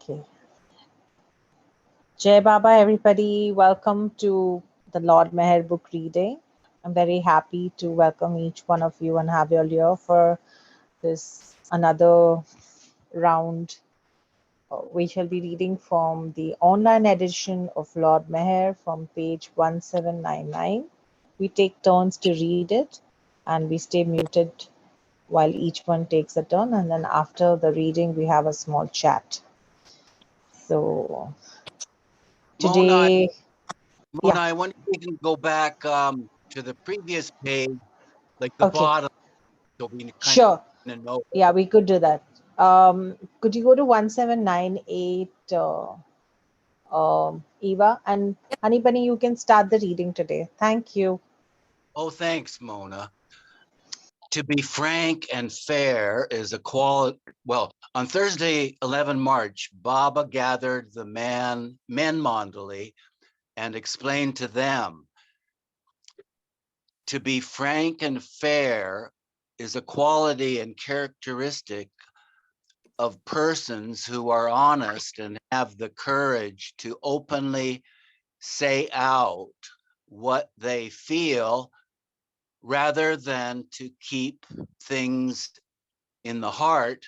Okay. Jai Baba, everybody. Welcome to the Lord Meher book reading. I'm very happy to welcome each one of you and have you all here for this another round. We shall be reading from the online edition of Lord Meher from page 1799. We take turns to read it and we stay muted while each one takes a turn, and then after the reading we have a small chat. So Mona, today, Mona, yeah, I wonder if we can go back to the previous page, like the okay, bottom, so we kind sure. of know. Yeah, we could do that. Could you go to 1798, Eva? And Honey Bunny, you can start the reading today. Thank you. Oh, thanks, Mona. To be frank and fair is a quality. Well, on Thursday, 11 March, Baba gathered the men Mandali and explained to them, to be frank and fair is a quality and characteristic of persons who are honest and have the courage to openly say out what they feel rather than to keep things in the heart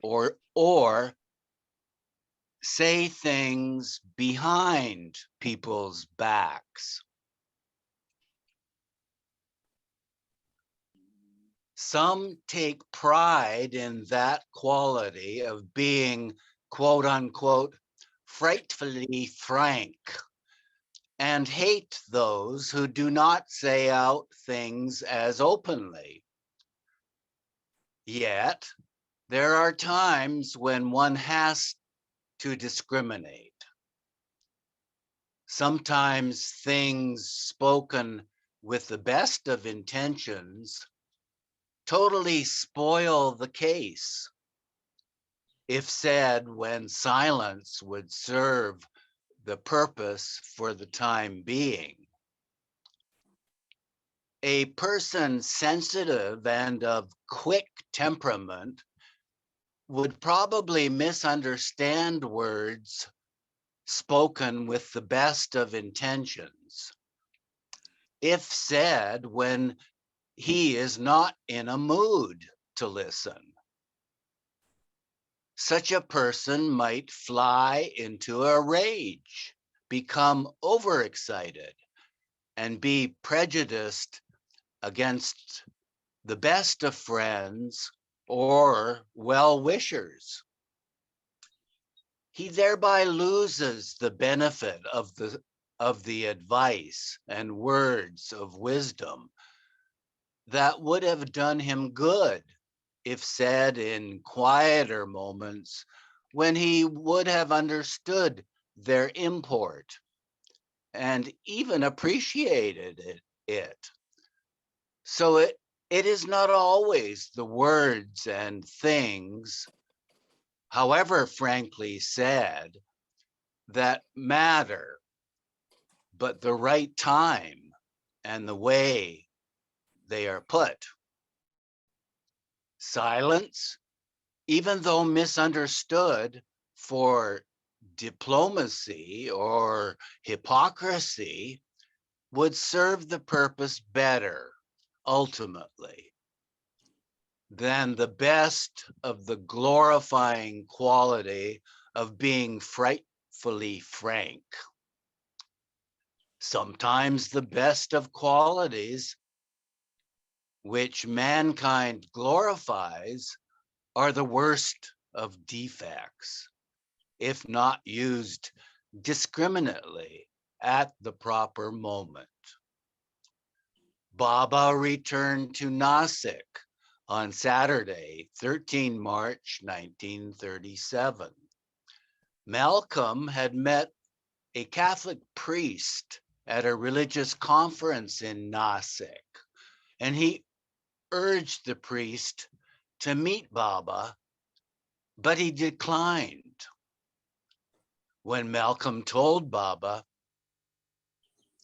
or say things behind people's backs. Some take pride in that quality of being, quote unquote, frightfully frank, and hate those who do not say out things as openly. Yet, there are times when one has to discriminate. Sometimes things spoken with the best of intentions totally spoil the case, if said when silence would serve the purpose for the time being. A person sensitive and of quick temperament would probably misunderstand words spoken with the best of intentions, if said when he is not in a mood to listen. Such a person might fly into a rage, become overexcited, and be prejudiced against the best of friends or well-wishers. He thereby loses the benefit of the advice and words of wisdom that would have done him good if said in quieter moments when he would have understood their import and even appreciated it. So it is not always the words and things, however frankly said, that matter, but the right time and the way they are put. Silence, even though misunderstood for diplomacy or hypocrisy, would serve the purpose better, ultimately, than the best of the glorifying quality of being frightfully frank. Sometimes the best of qualities which mankind glorifies are the worst of defects, if not used discriminately at the proper moment. Baba returned to Nasik on Saturday, 13 March 1937. Malcolm had met a Catholic priest at a religious conference in Nasik, and he urged the priest to meet Baba, but he declined. When Malcolm told Baba,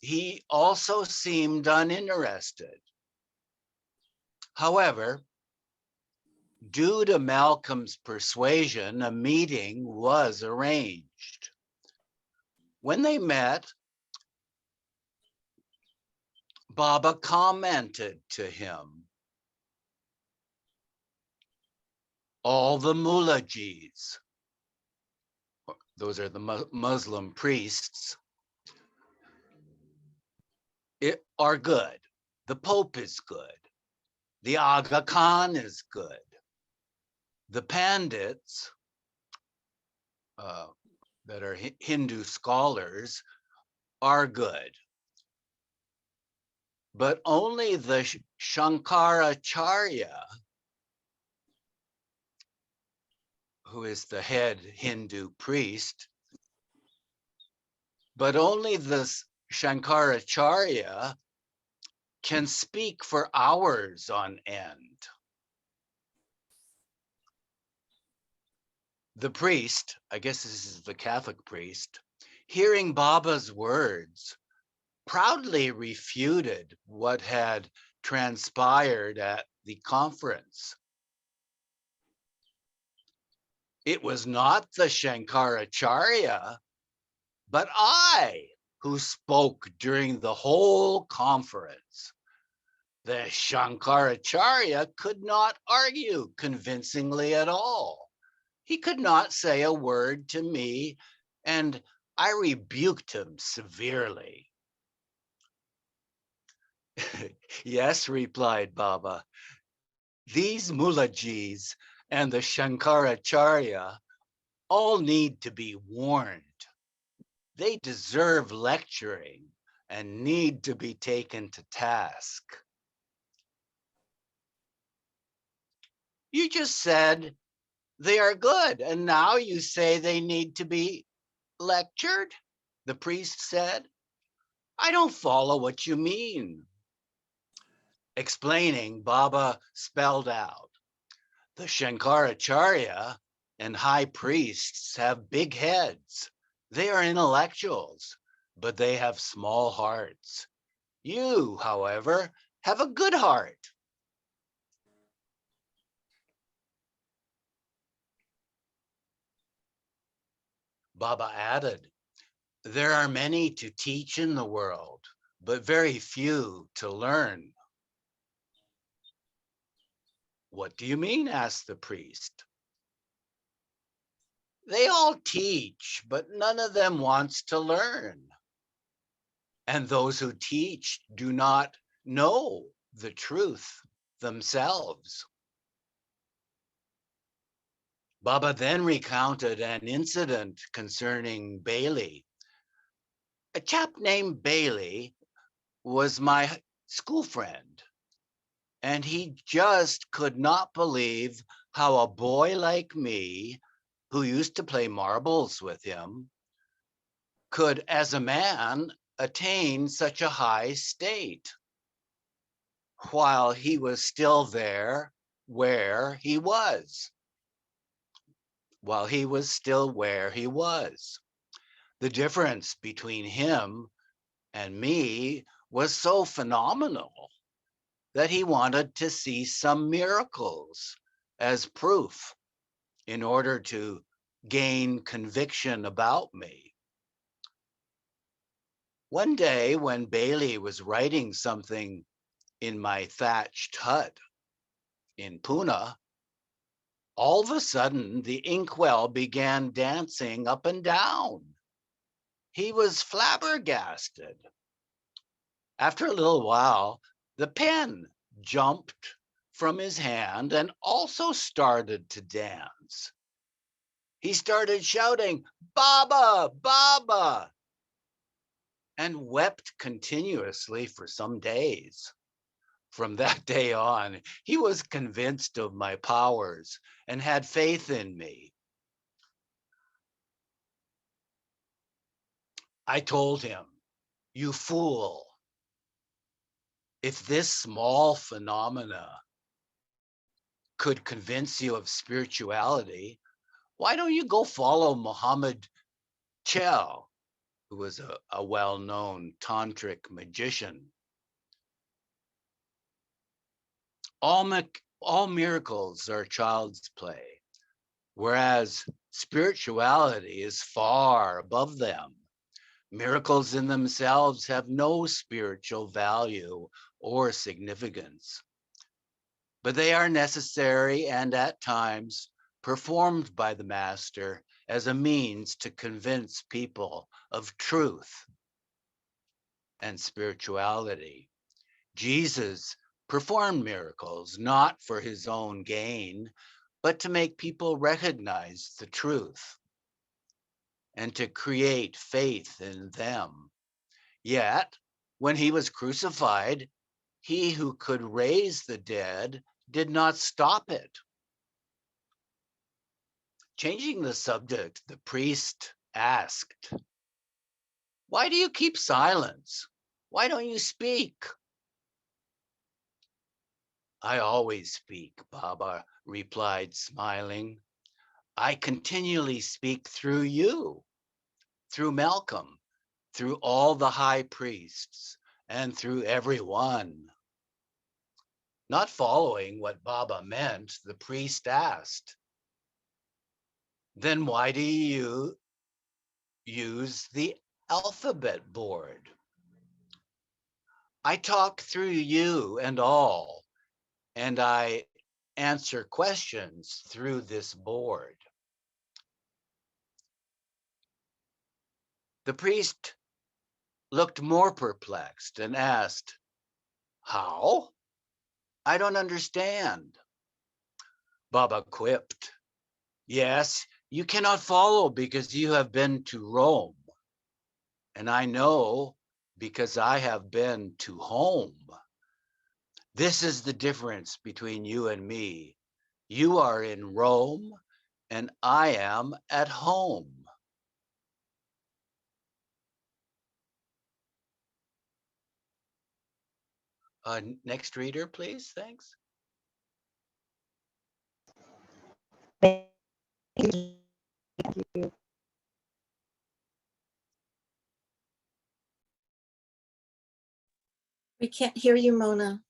he also seemed uninterested. However, Due to Malcolm's persuasion, a meeting was arranged. When they met, Baba commented to him, all the mullahjis, those are the Muslim priests, are good. The Pope is good. The Aga Khan is good. The Pandits, that are Hindu scholars, are good. But only the Shankaracharya, who is the head Hindu priest, but only the Shankaracharya can speak for hours on end. The priest, I guess this is the Catholic priest, hearing Baba's words, proudly refuted what had transpired at the conference. It was not the Shankaracharya, but I who spoke during the whole conference. The Shankaracharya could not argue convincingly at all. He could not say a word to me, and I rebuked him severely. Yes, replied Baba, these mullahjis and the Shankaracharya all need to be warned. They deserve lecturing and need to be taken to task. You just said they are good, and now you say they need to be lectured? The priest said. I don't follow what you mean. Explaining, Baba spelled out, the Shankaracharya and high priests have big heads. They are intellectuals, but they have small hearts. You, however, have a good heart. Baba added, there are many to teach in the world, but very few to learn. What do you mean? Asked the priest. They all teach, but none of them wants to learn. And those who teach do not know the truth themselves. Baba then recounted an incident concerning Bailey. A chap named Bailey was my school friend, and he just could not believe how a boy like me, who used to play marbles with him, could, as a man, attain such a high state while he was still there where he was. While he was still where he was. The difference between him and me was so phenomenal that he wanted to see some miracles as proof in order to gain conviction about me. One day when Bailey was writing something in my thatched hut in Pune, all of a sudden the inkwell began dancing up and down. He was flabbergasted. After a little while, the pen jumped from his hand and also started to dance. He started shouting, Baba, Baba, and wept continuously for some days. From that day on, he was convinced of my powers and had faith in me. I told him, you fool, if this small phenomena could convince you of spirituality, why don't you go follow Muhammad Chel, who was a well-known tantric magician? All All miracles are child's play, whereas spirituality is far above them. Miracles in themselves have no spiritual value or significance, but they are necessary and at times performed by the master as a means to convince people of truth and spirituality. Jesus performed miracles not for his own gain, but to make people recognize the truth and to create faith in them. Yet, when he was crucified, he who could raise the dead did not stop it. Changing the subject, the priest asked, "Why do you keep silence? Why don't you speak?" "I always speak," Baba replied, smiling. "I continually speak through you, through Malcolm, through all the high priests, and through everyone." Not following what Baba meant, the priest asked, "Then why do you use the alphabet board?" "I talk through you and all, and I answer questions through this board." The priest looked more perplexed and asked, "How? I don't understand." Baba quipped, "Yes, you cannot follow because you have been to Rome, and I know because I have been to home. This is the difference between you and me. You are in Rome, and I am at home." Next reader, please. Thanks. Thank you. We can't hear you, Mona.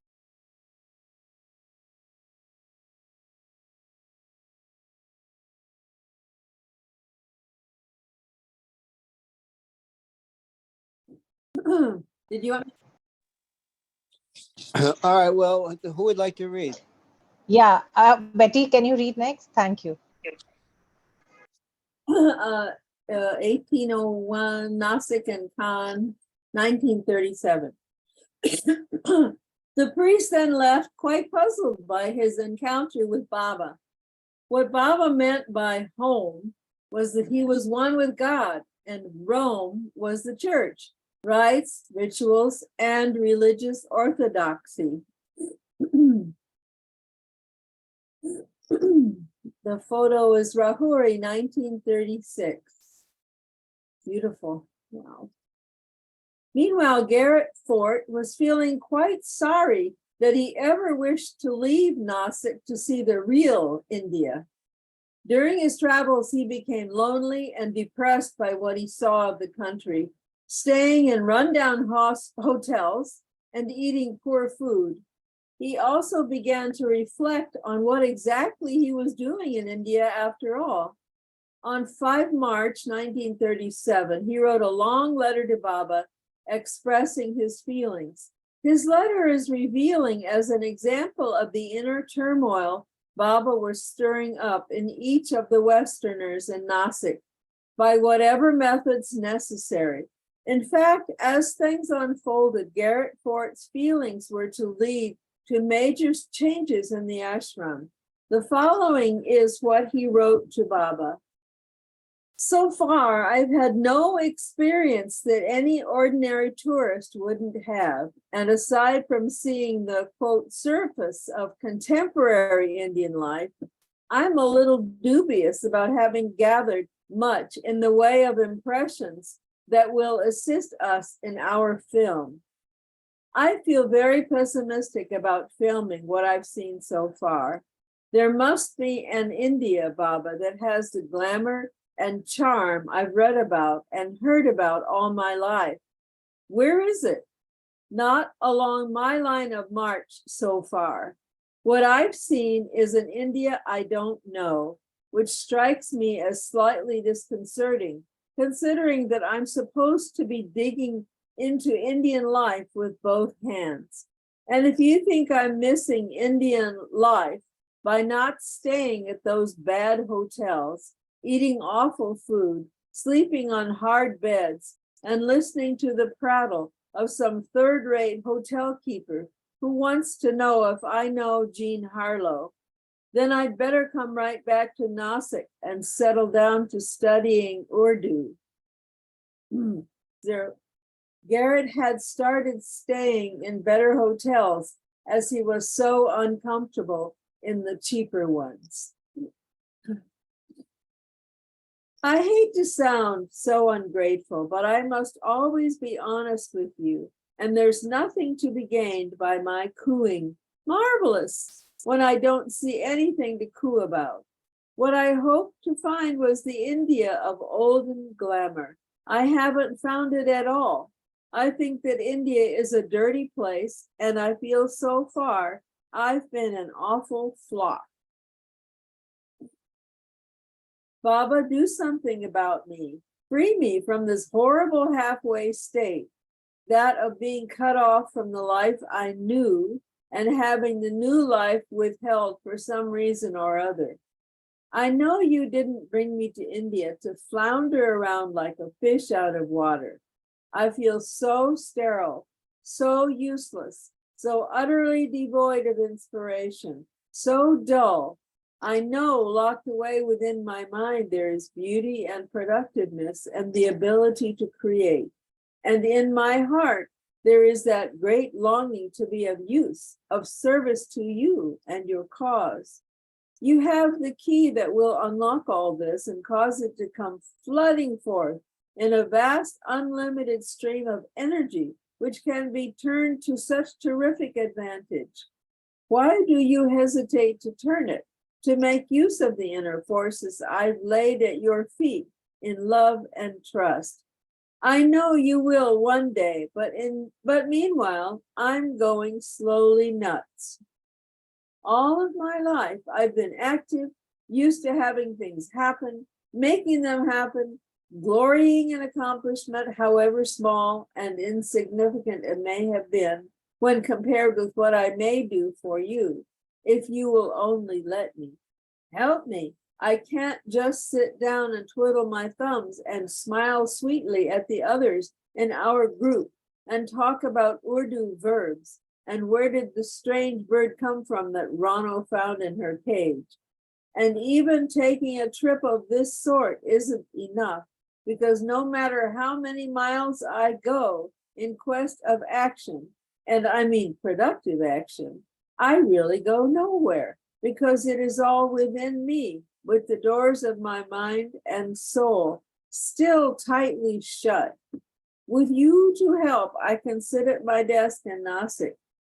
Did you want All right, well, who would like to read? Yeah, Betty, can you read next? Thank you. 1801, Nasik and Khan, 1937. The priest then left, quite puzzled by his encounter with Baba. What Baba meant by home was that he was one with God, and Rome was the church, rites, rituals, and religious orthodoxy. The photo is Rahuri, 1936. Beautiful. Wow. Meanwhile, Garrett Fort was feeling quite sorry that he ever wished to leave Nasik to see the real India. During his travels, he became lonely and depressed by what he saw of the country, staying in rundown hotels and eating poor food. He also began to reflect on what exactly he was doing in India after all. On 5 March 1937, he wrote a long letter to Baba expressing his feelings. His letter is revealing as an example of the inner turmoil Baba was stirring up in each of the Westerners in Nasik by whatever methods necessary. In fact, as things unfolded, Garrett Fort's feelings were to lead to major changes in the ashram. The following is what he wrote to Baba. So far, I've had no experience that any ordinary tourist wouldn't have. And aside from seeing the, quote, surface of contemporary Indian life, I'm a little dubious about having gathered much in the way of impressions that will assist us in our film. I feel very pessimistic about filming what I've seen so far. There must be an India, Baba, that has the glamour and charm I've read about and heard about all my life. Where is it? Not along my line of march so far. What I've seen is an India I don't know, which strikes me as slightly disconcerting, considering that I'm supposed to be digging into Indian life with both hands. And if you think I'm missing Indian life by not staying at those bad hotels, eating awful food, sleeping on hard beds, and listening to the prattle of some third-rate hotel keeper who wants to know if I know Jean Harlow, then I'd better come right back to Nasik and settle down to studying Urdu. Garrett had started staying in better hotels as he was so uncomfortable in the cheaper ones. I hate to sound so ungrateful, but I must always be honest with you, and there's nothing to be gained by my cooing, marvelous, when I don't see anything to coo about. What I hoped to find was the India of olden glamour. I haven't found it at all. I think that India is a dirty place, and I feel so far I've been an awful flop. Baba, do something about me. Free me from this horrible halfway state, that of being cut off from the life I knew and having the new life withheld for some reason or other. I know you didn't bring me to India to flounder around like a fish out of water. I feel so sterile, so useless, so utterly devoid of inspiration, so dull. I know locked away within my mind there is beauty and productiveness and the ability to create. And in my heart, there is that great longing to be of use, of service to you and your cause. You have the key that will unlock all this and cause it to come flooding forth in a vast, unlimited stream of energy, which can be turned to such terrific advantage. Why do you hesitate to turn it, to make use of the inner forces I've laid at your feet in love and trust? I know you will one day, but meanwhile, I'm going slowly nuts. All of my life, I've been active, used to having things happen, making them happen, glorying in accomplishment, however small and insignificant it may have been, when compared with what I may do for you, if you will only let me. Help me. I can't just sit down and twiddle my thumbs and smile sweetly at the others in our group and talk about Urdu verbs and where did the strange bird come from that Rano found in her cage. And even taking a trip of this sort isn't enough, because no matter how many miles I go in quest of action, and I mean productive action, I really go nowhere, because it is all within me, with the doors of my mind and soul still tightly shut. With you to help, I can sit at my desk in Nasik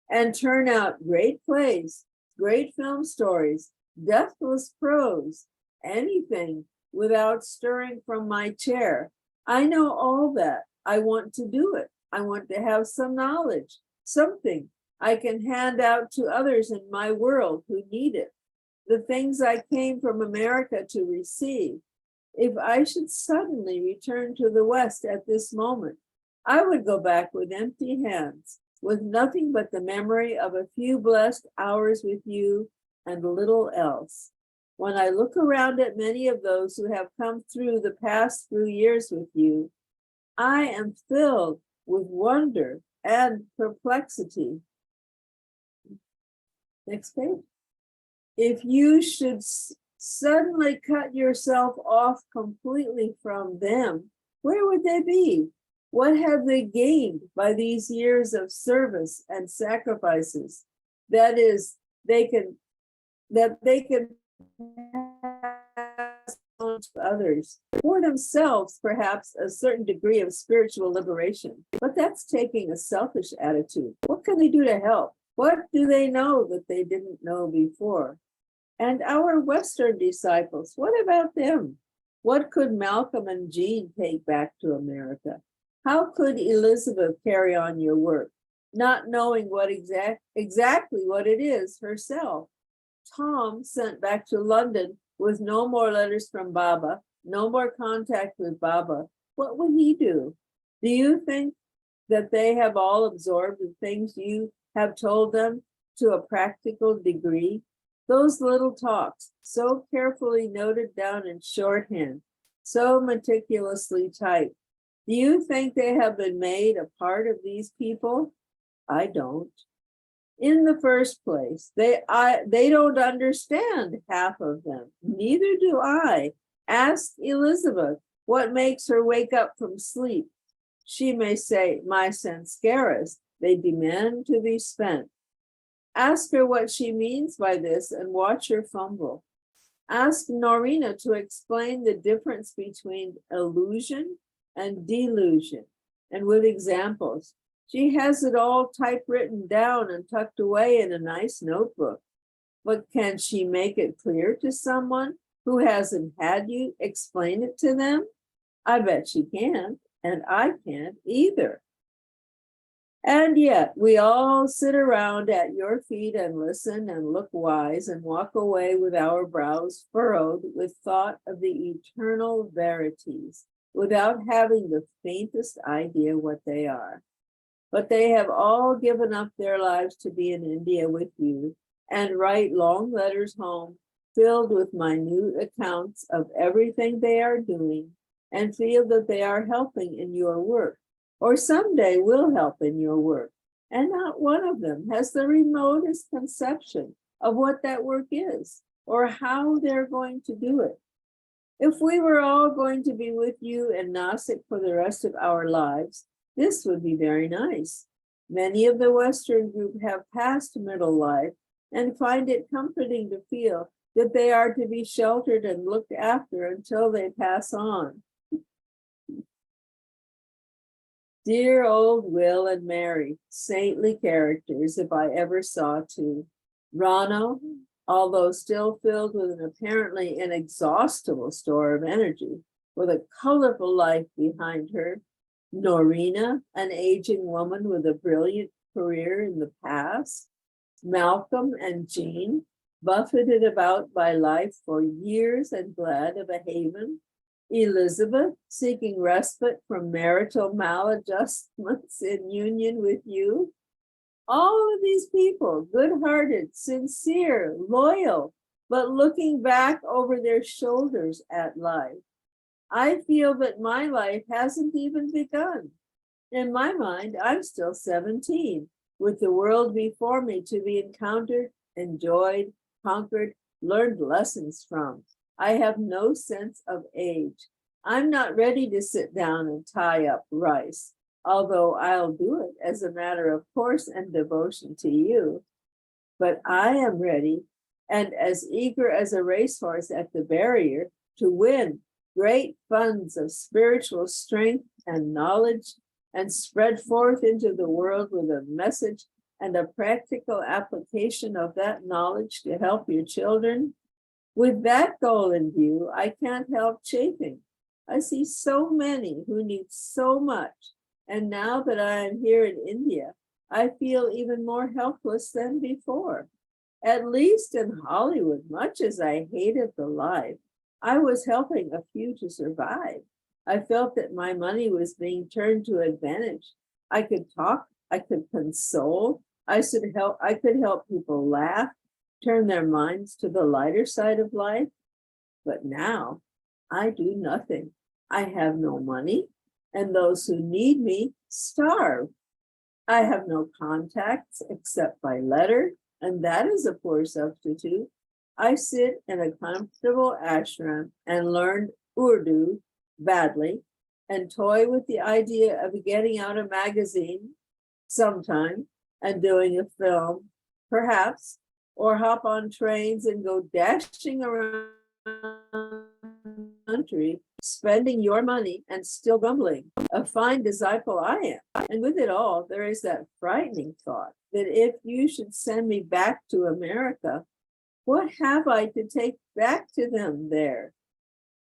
and turn out great plays, great film stories, deathless prose, anything without stirring from my chair. I know all that. I want to do it. I want to have some knowledge, something I can hand out to others in my world who need it. The things I came from America to receive. If I should suddenly return to the West at this moment, I would go back with empty hands, with nothing but the memory of a few blessed hours with you and little else. When I look around at many of those who have come through the past few years with you, I am filled with wonder and perplexity. Next page. If you should suddenly cut yourself off completely from them, where would they be? What have they gained by these years of service and sacrifices? That is, they can pass on to others. For themselves, perhaps a certain degree of spiritual liberation. But that's taking a selfish attitude. What can they do to help? What do they know that they didn't know before? And our Western disciples, what about them? What could Malcolm and Jean take back to America? How could Elizabeth carry on your work? not knowing what exactly what it is herself. Tom sent back to London with no more letters from Baba, no more contact with Baba. What would he do? Do you think that they have all absorbed the things you have told them to a practical degree? Those little talks, so carefully noted down in shorthand, so meticulously typed. Do you think they have been made a part of these people? I don't. In the first place, they don't understand half of them. Neither do I. Ask Elizabeth what makes her wake up from sleep. She may say, my sanskaras, they demand to be spent. Ask her what she means by this and watch her fumble. Ask Norina to explain the difference between illusion and delusion, and with examples. She has it all typewritten down and tucked away in a nice notebook. But can she make it clear to someone who hasn't had you explain it to them? I bet she can't, and I can't either. And yet we all sit around at your feet and listen and look wise and walk away with our brows furrowed with thought of the eternal verities, without having the faintest idea what they are. But they have all given up their lives to be in India with you and write long letters home filled with minute accounts of everything they are doing and feel that they are helping in your work, or someday will help in your work. And not one of them has the remotest conception of what that work is or how they're going to do it. If we were all going to be with you in Nasik for the rest of our lives, this would be very nice. Many of the Western group have passed middle life and find it comforting to feel that they are to be sheltered and looked after until they pass on. Dear old Will and Mary, saintly characters if I ever saw two. Rano, although still filled with an apparently inexhaustible store of energy, with a colorful life behind her. Norina, an aging woman with a brilliant career in the past. Malcolm and Jean, buffeted about by life for years and glad of a haven. Elizabeth, seeking respite from marital maladjustments in union with you. All of these people, good-hearted, sincere, loyal, but looking back over their shoulders at life. I feel that my life hasn't even begun. In my mind, I'm still 17, with the world before me to be encountered, enjoyed, conquered, learned lessons from. I have no sense of age. I'm not ready to sit down and tie up rice, although I'll do it as a matter of course and devotion to you. But I am ready and as eager as a racehorse at the barrier to win great funds of spiritual strength and knowledge and spread forth into the world with a message and a practical application of that knowledge to help your children. With that goal in view, I can't help chafing. I see so many who need so much. And now that I am here in India, I feel even more helpless than before. At least in Hollywood, much as I hated the life, I was helping a few to survive. I felt that my money was being turned to advantage. I could talk, I could console, I could help people laugh, turn their minds to the lighter side of life. But now I do nothing. I have no money, and those who need me starve. I have no contacts except by letter, and that is a poor substitute. I sit in a comfortable ashram and learn Urdu badly and toy with the idea of getting out a magazine sometime and doing a film, perhaps, or hop on trains and go dashing around the country, spending your money and still grumbling. A fine disciple I am. And with it all, there is that frightening thought that if you should send me back to America, what have I to take back to them there?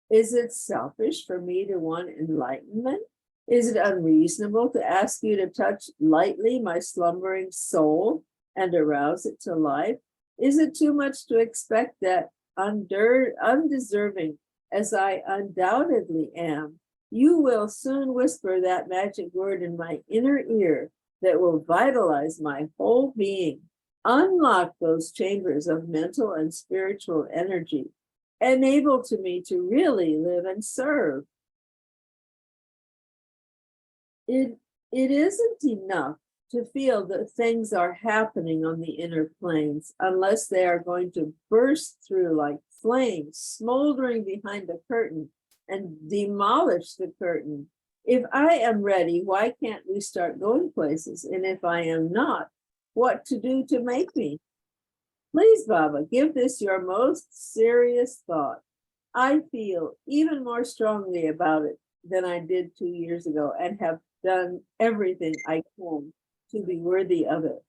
Is it selfish for me to want enlightenment? Is it unreasonable to ask you to touch lightly my slumbering soul and arouse it to life? Is it too much to expect that, undeserving as I undoubtedly am, you will soon whisper that magic word in my inner ear that will vitalize my whole being, unlock those chambers of mental and spiritual energy, enable to me to really live and serve? It isn't enough to feel that things are happening on the inner planes unless they are going to burst through like flames, smoldering behind the curtain and demolish the curtain. If I am ready, why can't we start going places? And if I am not, what to do to make me? Please, Baba, give this your most serious thought. I feel even more strongly about it than I did 2 years ago and have done everything I can to be worthy of it.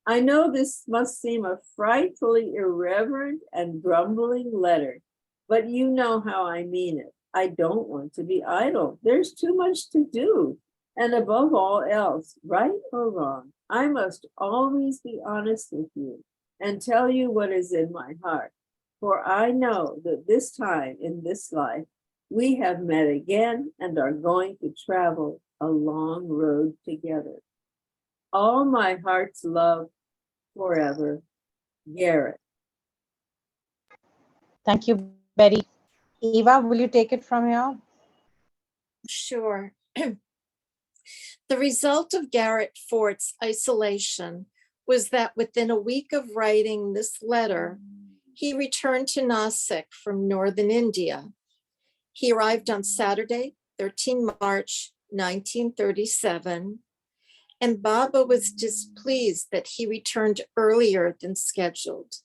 I know this must seem a frightfully irreverent and grumbling letter, but you know how I mean it. I don't want to be idle. There's too much to do. And above all else, right or wrong, I must always be honest with you and tell you what is in my heart. For I know that this time in this life, we have met again and are going to travel a long road together. All my heart's love forever, Garrett. Thank you, Betty. Eva, will you take it from here? Sure. The result of Garrett Fort's isolation was that within a week of writing this letter, he returned to Nasik from northern India. He arrived on Saturday, 13 March, 1937, and Baba was displeased that he returned earlier than scheduled.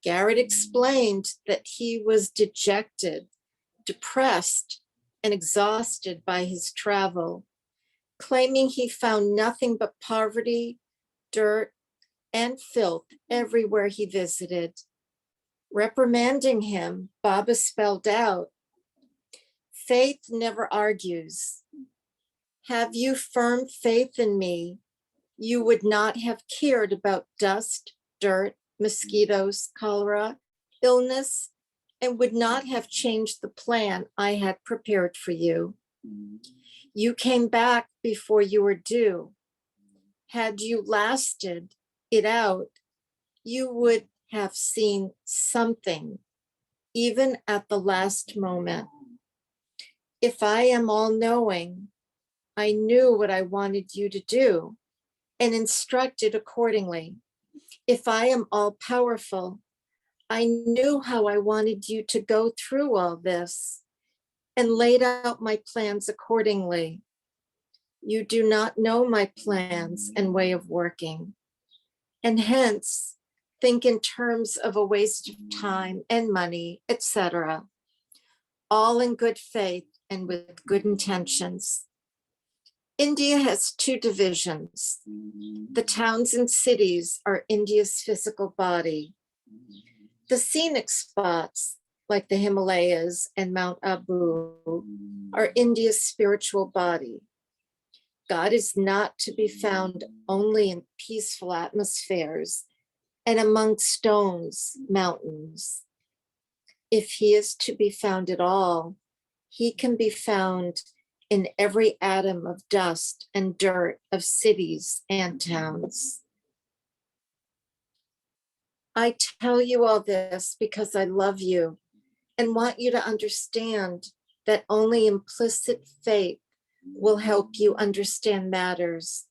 Garrett explained that he was dejected, depressed, and exhausted by his travel, claiming he found nothing but poverty, dirt, and filth everywhere he visited. Reprimanding him, Baba spelled out, "Faith never argues. Have you firm faith in me, you would not have cared about dust, dirt, mosquitoes, cholera, illness, and would not have changed the plan I had prepared for you. You came back before you were due. Had you lasted it out, you would have seen something, even at the last moment. If I am all-knowing, I knew what I wanted you to do and instructed accordingly. If I am all-powerful, I knew how I wanted you to go through all this and laid out my plans accordingly. You do not know my plans and way of working, and hence think in terms of a waste of time and money, etc., all in good faith and with good intentions. India has two divisions. The towns and cities are India's physical body. The scenic spots, like the Himalayas and Mount Abu, are India's spiritual body. God is not to be found only in peaceful atmospheres and among stones, mountains. If he is to be found at all, he can be found in every atom of dust and dirt of cities and towns. I tell you all this because I love you and want you to understand that only implicit faith will help you understand matters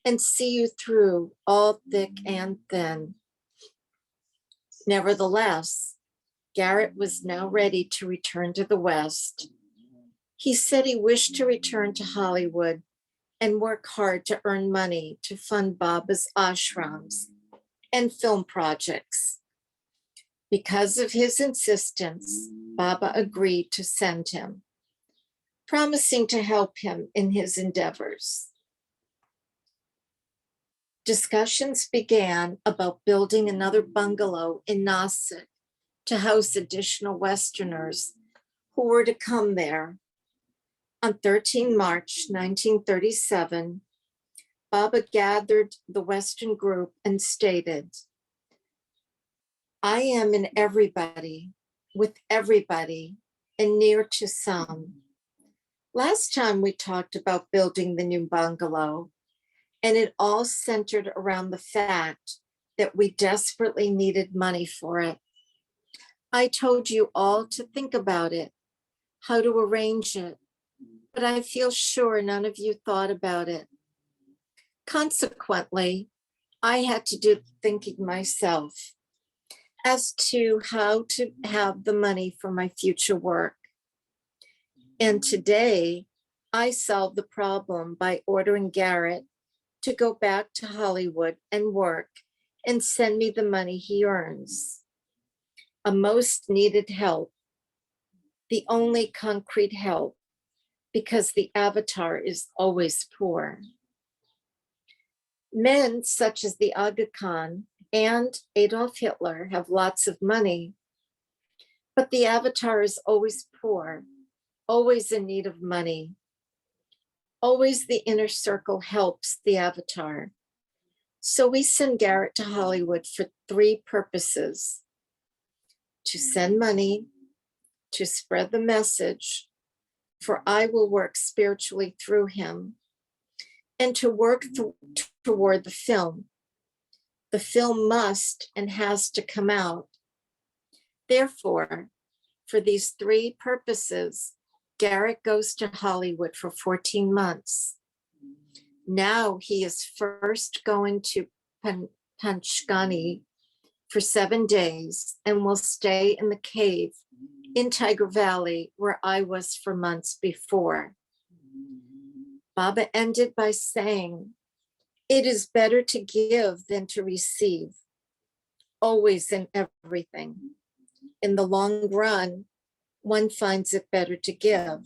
and see you through all thick and thin. Nevertheless, Garrett was now ready to return to the West. He said he wished to return to Hollywood and work hard to earn money to fund Baba's ashrams and film projects. Because of his insistence, Baba agreed to send him, promising to help him in his endeavors. Discussions began about building another bungalow in Nasik to house additional Westerners who were to come there. On 13 March 1937, Baba gathered the Western group and stated, I am in everybody, with everybody, and near to some. Last time we talked about building the new bungalow, and it all centered around the fact that we desperately needed money for it. I told you all to think about it, how to arrange it, but I feel sure none of you thought about it. Consequently, I had to do the thinking myself as to how to have the money for my future work. And today, I solved the problem by ordering Garrett to go back to Hollywood and work and send me the money he earns. A most needed help, the only concrete help, because the avatar is always poor. Men such as the Aga Khan and Adolf Hitler have lots of money, but the avatar is always poor, always in need of money. Always the inner circle helps the avatar. So we send Garrett to Hollywood for 3 purposes: to send money, to spread the message, for I will work spiritually through him, and to work toward the film. The film must and has to come out. Therefore, for these 3 purposes, Garrett goes to Hollywood for 14 months. Now he is first going to Panchgani for 7 days and will stay in the cave in Tiger Valley where I was for months before. Baba ended by saying, it is better to give than to receive, always in everything. In the long run, one finds it better to give.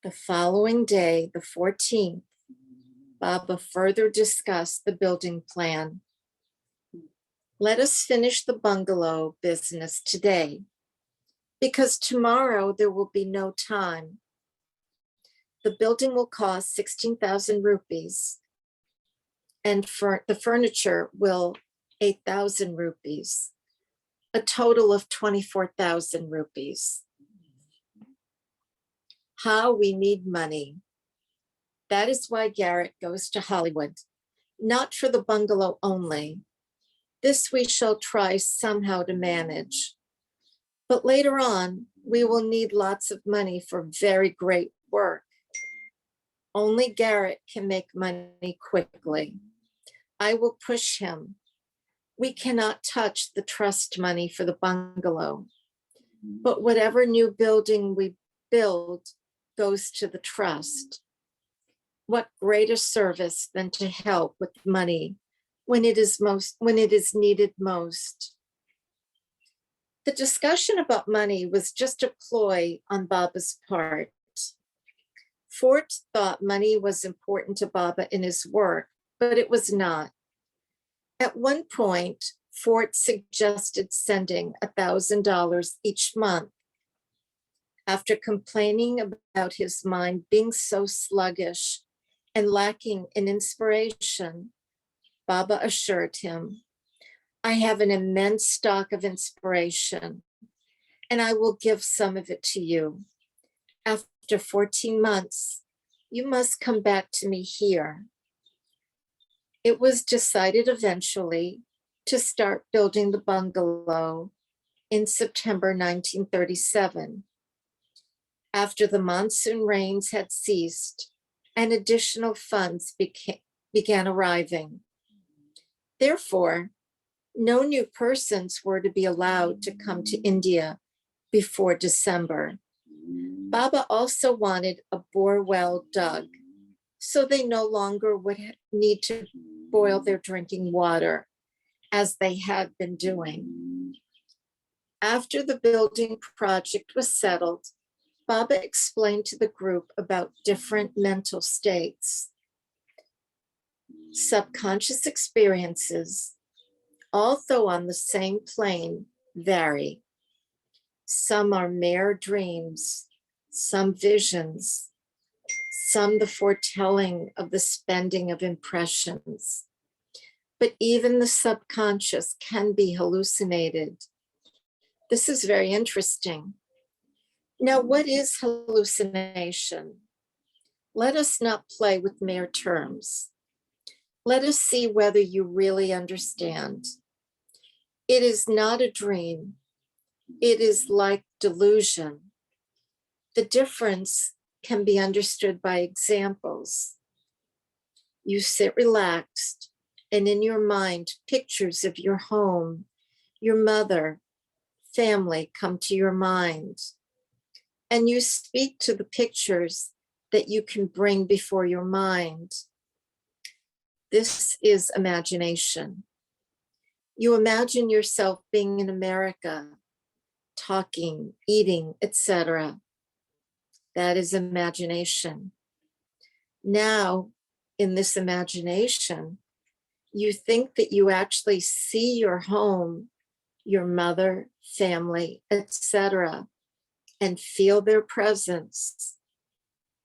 The following day, the 14th, Baba further discussed the building plan. Let us finish the bungalow business today, because tomorrow there will be no time. The building will cost 16,000 rupees, and for the furniture will 8,000 rupees, a total of 24,000 rupees. How we need money. That is why Garrett goes to Hollywood, not for the bungalow only. This we shall try somehow to manage. But later on, we will need lots of money for very great work. Only Garrett can make money quickly. I will push him. We cannot touch the trust money for the bungalow, but whatever new building we build goes to the trust. What greater service than to help with money when it is needed most? The discussion about money was just a ploy on Baba's part. Fort thought money was important to Baba in his work, but it was not. At one point, Fort suggested sending $1,000 each month. After complaining about his mind being so sluggish and lacking in inspiration, Baba assured him, I have an immense stock of inspiration, and I will give some of it to you. After 14 months, you must come back to me here. It was decided eventually to start building the bungalow in September 1937. After the monsoon rains had ceased and additional funds began arriving. Therefore, no new persons were to be allowed to come to India before December. Baba also wanted a bore well dug, so they no longer would need to boil their drinking water, as they had been doing. After the building project was settled, Baba explained to the group about different mental states. Subconscious experiences, although on the same plane, vary. Some are mere dreams, some visions, some the foretelling of the spending of impressions. But even the subconscious can be hallucinated. This is very interesting. Now, what is hallucination? Let us not play with mere terms. Let us see whether you really understand. It is not a dream. It is like delusion. The difference can be understood by examples. You sit relaxed, and in your mind, pictures of your home, your mother, family come to your mind. And you speak to the pictures that you can bring before your mind. This is imagination. You imagine yourself being in America, talking, eating, etc. That is imagination. Now, in this imagination, you think that you actually see your home, your mother, family, etc., and feel their presence.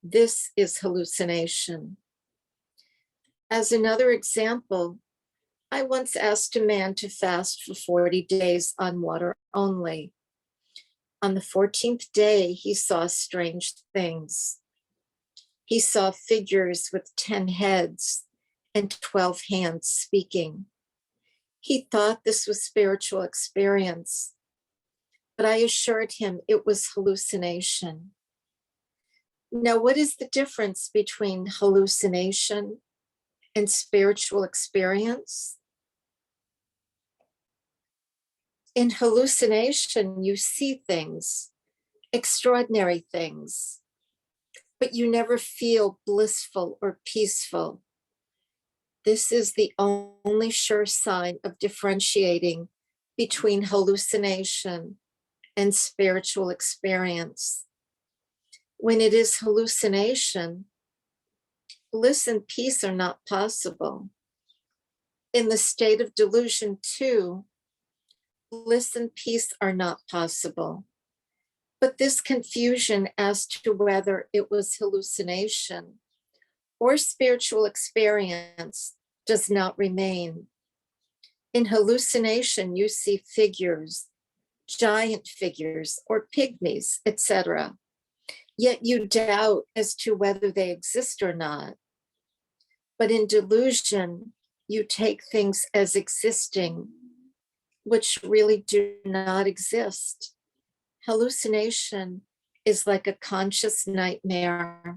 This is hallucination. As another example, I once asked a man to fast for 40 days on water only. On the 14th day, he saw strange things. He saw figures with 10 heads and 12 hands speaking. He thought this was spiritual experience, but I assured him it was hallucination. Now, what is the difference between hallucination and spiritual experience? In hallucination, you see things, extraordinary things, but you never feel blissful or peaceful. This is the only sure sign of differentiating between hallucination and spiritual experience. When it is hallucination, bliss and peace are not possible. In the state of delusion too, bliss and peace are not possible. But this confusion as to whether it was hallucination or spiritual experience does not remain. In hallucination, you see figures, giant figures or pygmies, etc. Yet you doubt as to whether they exist or not. But in delusion, you take things as existing, which really do not exist. Hallucination is like a conscious nightmare.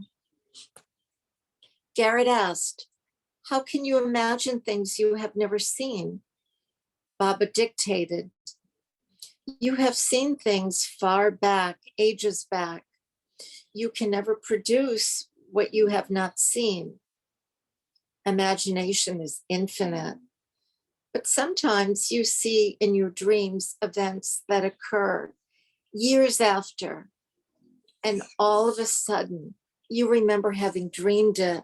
Garrett asked, how can you imagine things you have never seen? Baba dictated, you have seen things far back, ages back. You can never produce what you have not seen. Imagination is infinite. But sometimes you see in your dreams events that occur years after, and all of a sudden you remember having dreamed it.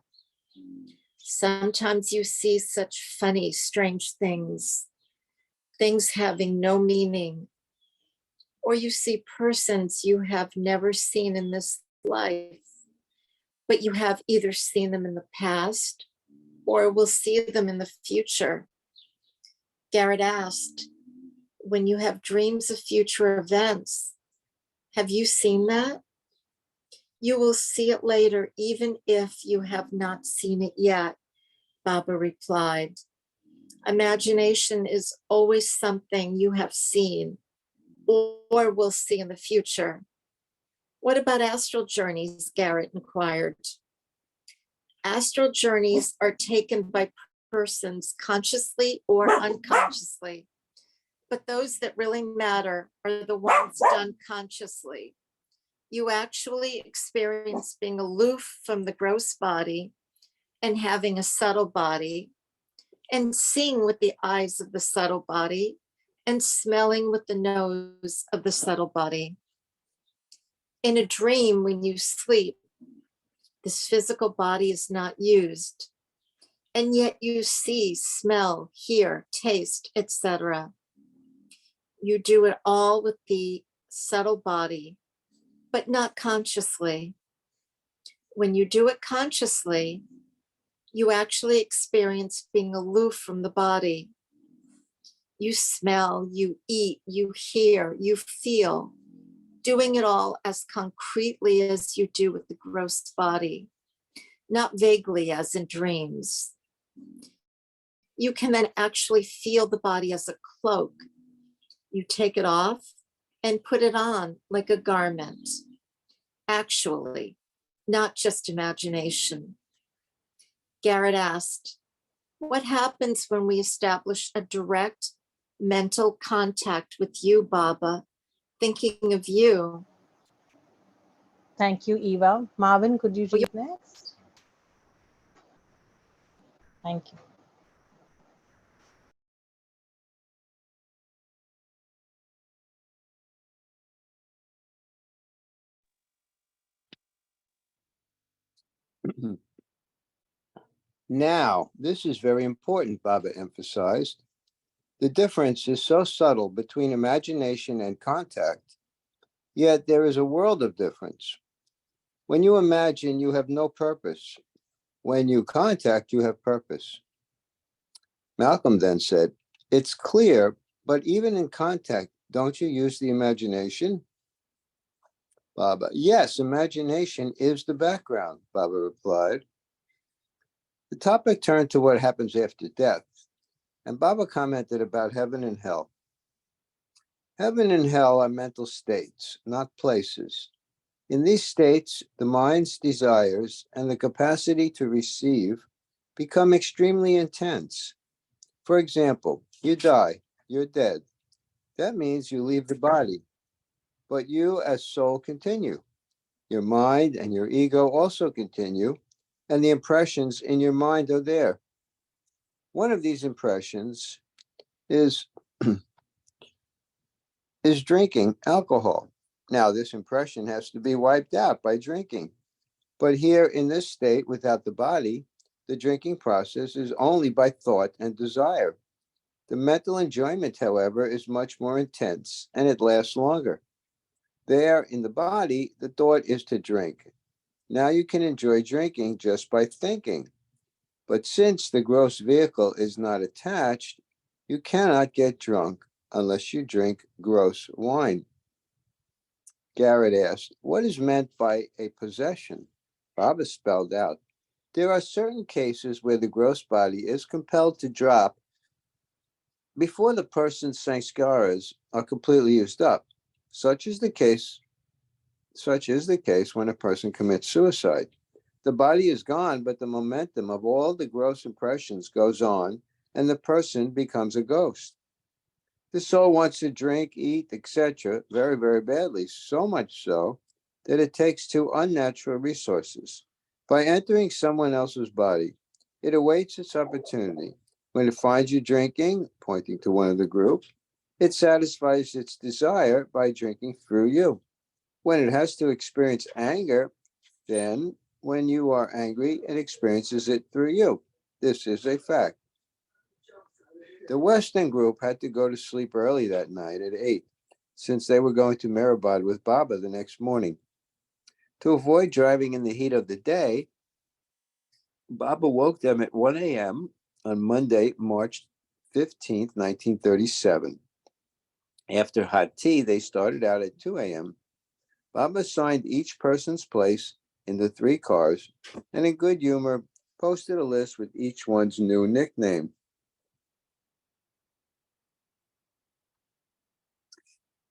Sometimes you see such funny, strange things, things having no meaning, or you see persons you have never seen in this life, but you have either seen them in the past or will see them in the future. Garrett asked, when you have dreams of future events, have you seen that? You will see it later, even if you have not seen it yet, Baba replied. Imagination is always something you have seen or will see in the future. What about astral journeys? Garrett inquired. Astral journeys are taken by persons consciously or unconsciously, but those that really matter are the ones done consciously. You actually experience being aloof from the gross body and having a subtle body, and seeing with the eyes of the subtle body, and smelling with the nose of the subtle body. In a dream, when you sleep, this physical body is not used, and yet you see, smell, hear, taste, etc. You do it all with the subtle body. but not consciously. When you do it consciously, you actually experience being aloof from the body. You smell, you eat, you hear, you feel, doing it all as concretely as you do with the gross body, not vaguely as in dreams. You can then actually feel the body as a cloak. You take it off and put it on like a garment, actually, not just imagination. Garrett asked, what happens when we establish a direct mental contact with you, Baba, thinking of you? Thank you, Eva. Marvin, could you read next? Thank you. Now, this is very important, Baba emphasized. The difference is so subtle between imagination and contact, yet there is a world of difference. When you imagine, you have no purpose. When you contact, you have purpose. Malcolm then said, it's clear, but even in contact, don't you use the imagination? Baba, yes, imagination is the background, Baba replied. The topic turned to what happens after death, and Baba commented about heaven and hell. Heaven and hell are mental states, not places. In these states, the mind's desires and the capacity to receive become extremely intense. For example, you die, you're dead. That means you leave the body, but you as soul continue. Your mind and your ego also continue, and the impressions in your mind are there. One of these impressions is drinking alcohol. Now, this impression has to be wiped out by drinking. But here in this state, without the body, the drinking process is only by thought and desire. The mental enjoyment, however, is much more intense and it lasts longer. There in the body, the thought is to drink. Now you can enjoy drinking just by thinking. But since the gross vehicle is not attached, you cannot get drunk unless you drink gross wine. Garrett asked, what is meant by a possession? Baba spelled out, there are certain cases where the gross body is compelled to drop before the person's sanskaras are completely used up. Such is the case when a person commits suicide. The body is gone, but the momentum of all the gross impressions goes on, and the person becomes a ghost. The soul wants to drink, eat, etc. very, very badly, so much so that it takes two unnatural resources. By entering someone else's body, it awaits its opportunity. When it finds you drinking, pointing to one of the groups, it satisfies its desire by drinking through you. When it has to experience anger, then when you are angry, it experiences it through you. This is a fact. The Western group had to go to sleep early that night at 8, since they were going to Meherabad with Baba the next morning. To avoid driving in the heat of the day, Baba woke them at 1 a.m. on Monday, March 15th, 1937. After hot tea, they started out at 2 a.m. Baba assigned each person's place in the 3 cars and in good humor posted a list with each one's new nickname.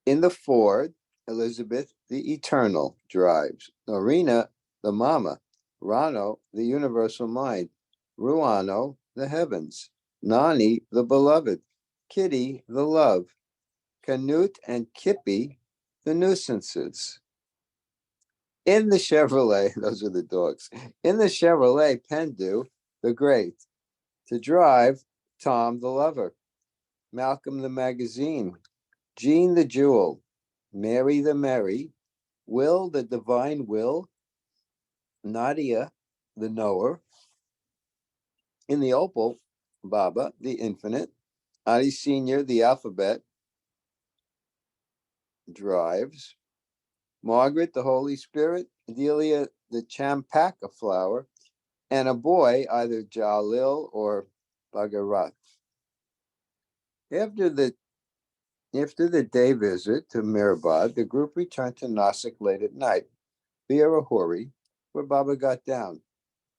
In the Ford, Elizabeth the Eternal drives, Norina the Mama, Rano the Universal Mind, Ruano the Heavens, Nani the Beloved, Kitty the Love, Canute and Kippy the Nuisances. In the Chevrolet, those are the dogs, in the Chevrolet Pendu the Great, to drive, Tom the Lover, Malcolm the Magazine, Jean the Jewel, Mary the Merry, Will the Divine Will, Nadia the Knower. In the Opal, Baba the Infinite, Adi Senior the Alphabet drives, Margaret, the Holy Spirit, Delia, the Champaka flower, and a boy, either Jalil or Bhagarat. After the day visit to Meherbad, the group returned to Nasik late at night, via Rahuri, where Baba got down.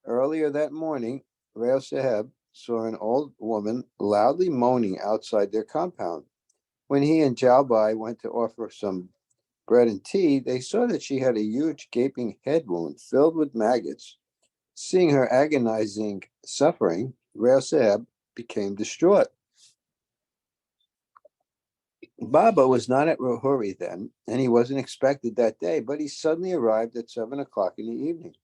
Earlier that morning, Rail Saheb saw an old woman loudly moaning outside their compound. When he and Jalbai went to offer some bread and tea, they saw that she had a huge gaping head wound filled with maggots. Seeing her agonizing suffering, Rail Saheb became distraught. Baba was not at Rahuri then, and he wasn't expected that day, but he suddenly arrived at 7 o'clock in the evening.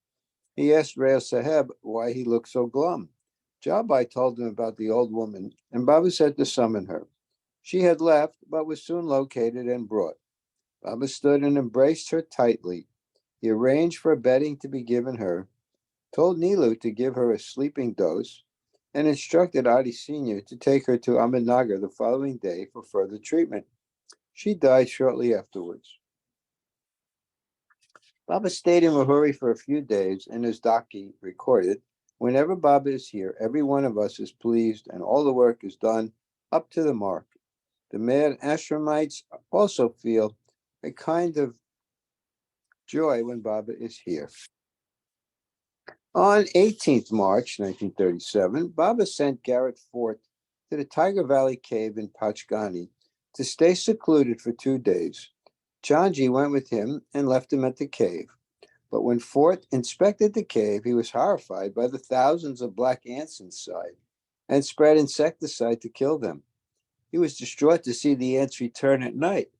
He asked Rail Saheb why he looked so glum. Jabai told him about the old woman, and Baba said to summon her. She had left, but was soon located and brought. Baba stood and embraced her tightly. He arranged for bedding to be given her, told Nilu to give her a sleeping dose, and instructed Adi Sr. to take her to Ahmednagar the following day for further treatment. She died shortly afterwards. Baba stayed in Lahori for a few days, and as Daki recorded, whenever Baba is here, every one of us is pleased and all the work is done up to the mark. The Meher Ashramites also feel a kind of joy when Baba is here. On 18th March 1937, Baba sent Garrett Fort to the Tiger Valley Cave in Pachgani to stay secluded for 2 days. Chanji went with him and left him at the cave. But when Fort inspected the cave, he was horrified by the thousands of black ants inside and spread insecticide to kill them. He was distraught to see the ants return at night,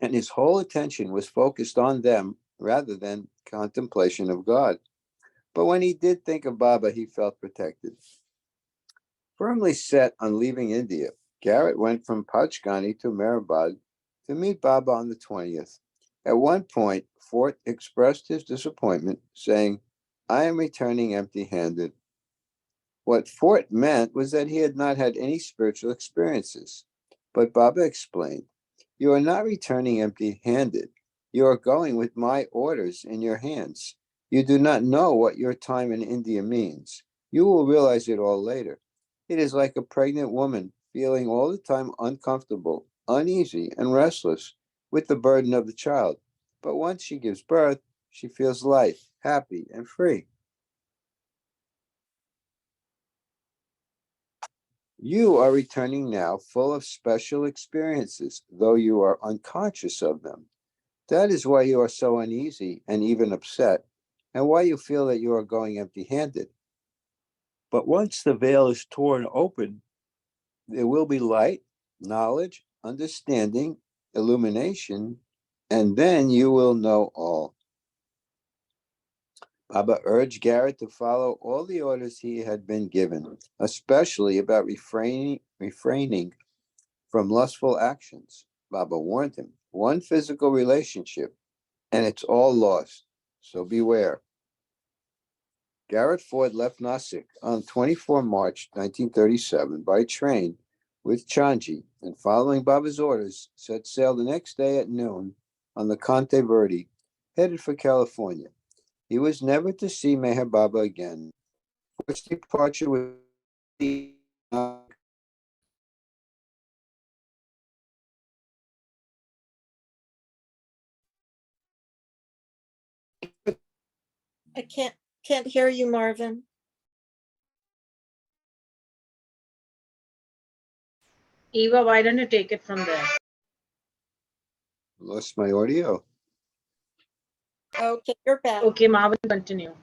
and his whole attention was focused on them rather than contemplation of God. But when he did think of Baba, he felt protected. Firmly set on leaving India, Garrett went from Pachgani to Meherbad to meet Baba on the 20th. At one point, Fort expressed his disappointment, saying, "I am returning empty-handed." What Fort meant was that he had not had any spiritual experiences. But Baba explained, "You are not returning empty-handed. You are going with my orders in your hands. You do not know what your time in India means. You will realize it all later. It is like a pregnant woman feeling all the time uncomfortable, uneasy, and restless with the burden of the child. But once she gives birth, she feels light, happy, and free. You are returning now full of special experiences, though you are unconscious of them. That is why you are so uneasy and even upset, and why you feel that you are going empty-handed. But once the veil is torn open, there will be light, knowledge, understanding, illumination, and then you will know all." Baba urged Garrett to follow all the orders he had been given, especially about refraining from lustful actions. Baba warned him, "One physical relationship, and it's all lost, so beware." Garrett Ford left Nasik on 24 March 1937 by train with Chanji, and following Baba's orders, set sail the next day at noon on the Conte Verde, headed for California. He was never to see Meher Baba again. Ford's departure was I can't hear you, Marvin. Eva, why don't you take it from there? lost my audio. Okay, you're back. Okay, Marvin, continue.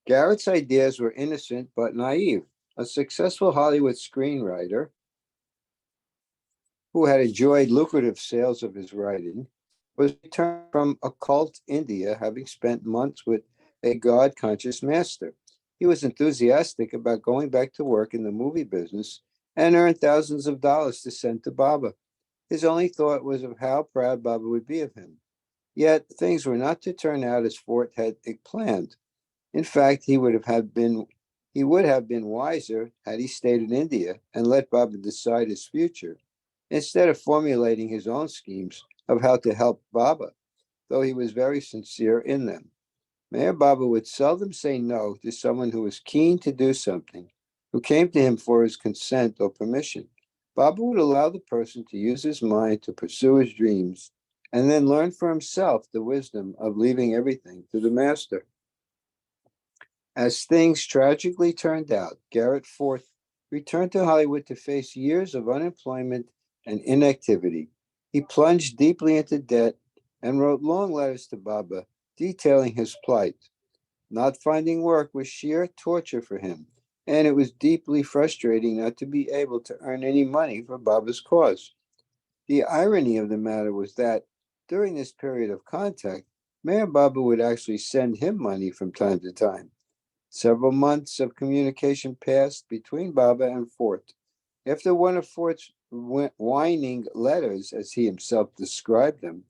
Garrett's ideas were innocent but naive. A successful Hollywood screenwriter who had enjoyed lucrative sales of his writing, was returned from occult India, having spent months with a God-conscious master. He was enthusiastic about going back to work in the movie business and earned thousands of dollars to send to Baba. His only thought was of how proud Baba would be of him. Yet things were not to turn out as Fort had planned. In fact, he would have been wiser had he stayed in India and let Baba decide his future, instead of formulating his own schemes of how to help Baba, though he was very sincere in them. Meher Baba would seldom say no to someone who was keen to do something, who came to him for his consent or permission. Baba would allow the person to use his mind to pursue his dreams and then learn for himself the wisdom of leaving everything to the master. As things tragically turned out, Garrett Fort returned to Hollywood to face years of unemployment and inactivity. He plunged deeply into debt and wrote long letters to Baba detailing his plight. Not finding work was sheer torture for him, and it was deeply frustrating not to be able to earn any money for Baba's cause. The irony of the matter was that during this period of contact, Meher Baba would actually send him money from time to time. Several months of communication passed between Baba and Fort. After one of Fort's whining letters, as he himself described them,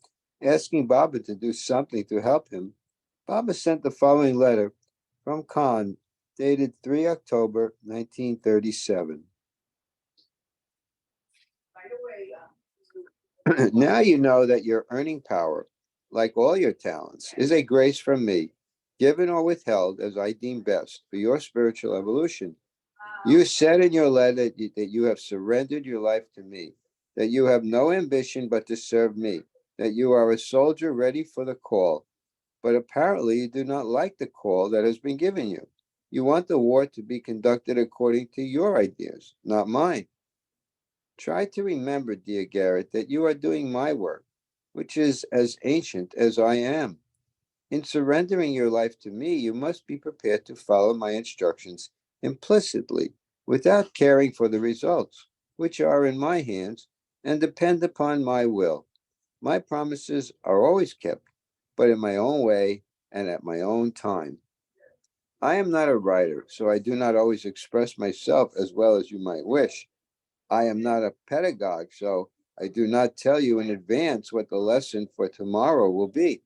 asking Baba to do something to help him, Baba sent the following letter from Khan, dated 3 October 1937. Now you know that your earning power, like all your talents, is a grace from me, given or withheld as I deem best for your spiritual evolution. You said in your letter that you have surrendered your life to me, that you have no ambition but to serve me, that you are a soldier ready for the call. But apparently you do not like the call that has been given you. You want the war to be conducted according to your ideas, not mine. Try to remember, dear Garrett, that you are doing my work, which is as ancient as I am. In surrendering your life to me, you must be prepared to follow my instructions implicitly, without caring for the results, which are in my hands and depend upon my will. My promises are always kept, but in my own way and at my own time. I am not a writer, so I do not always express myself as well as you might wish. I am not a pedagogue, so I do not tell you in advance what the lesson for tomorrow will be.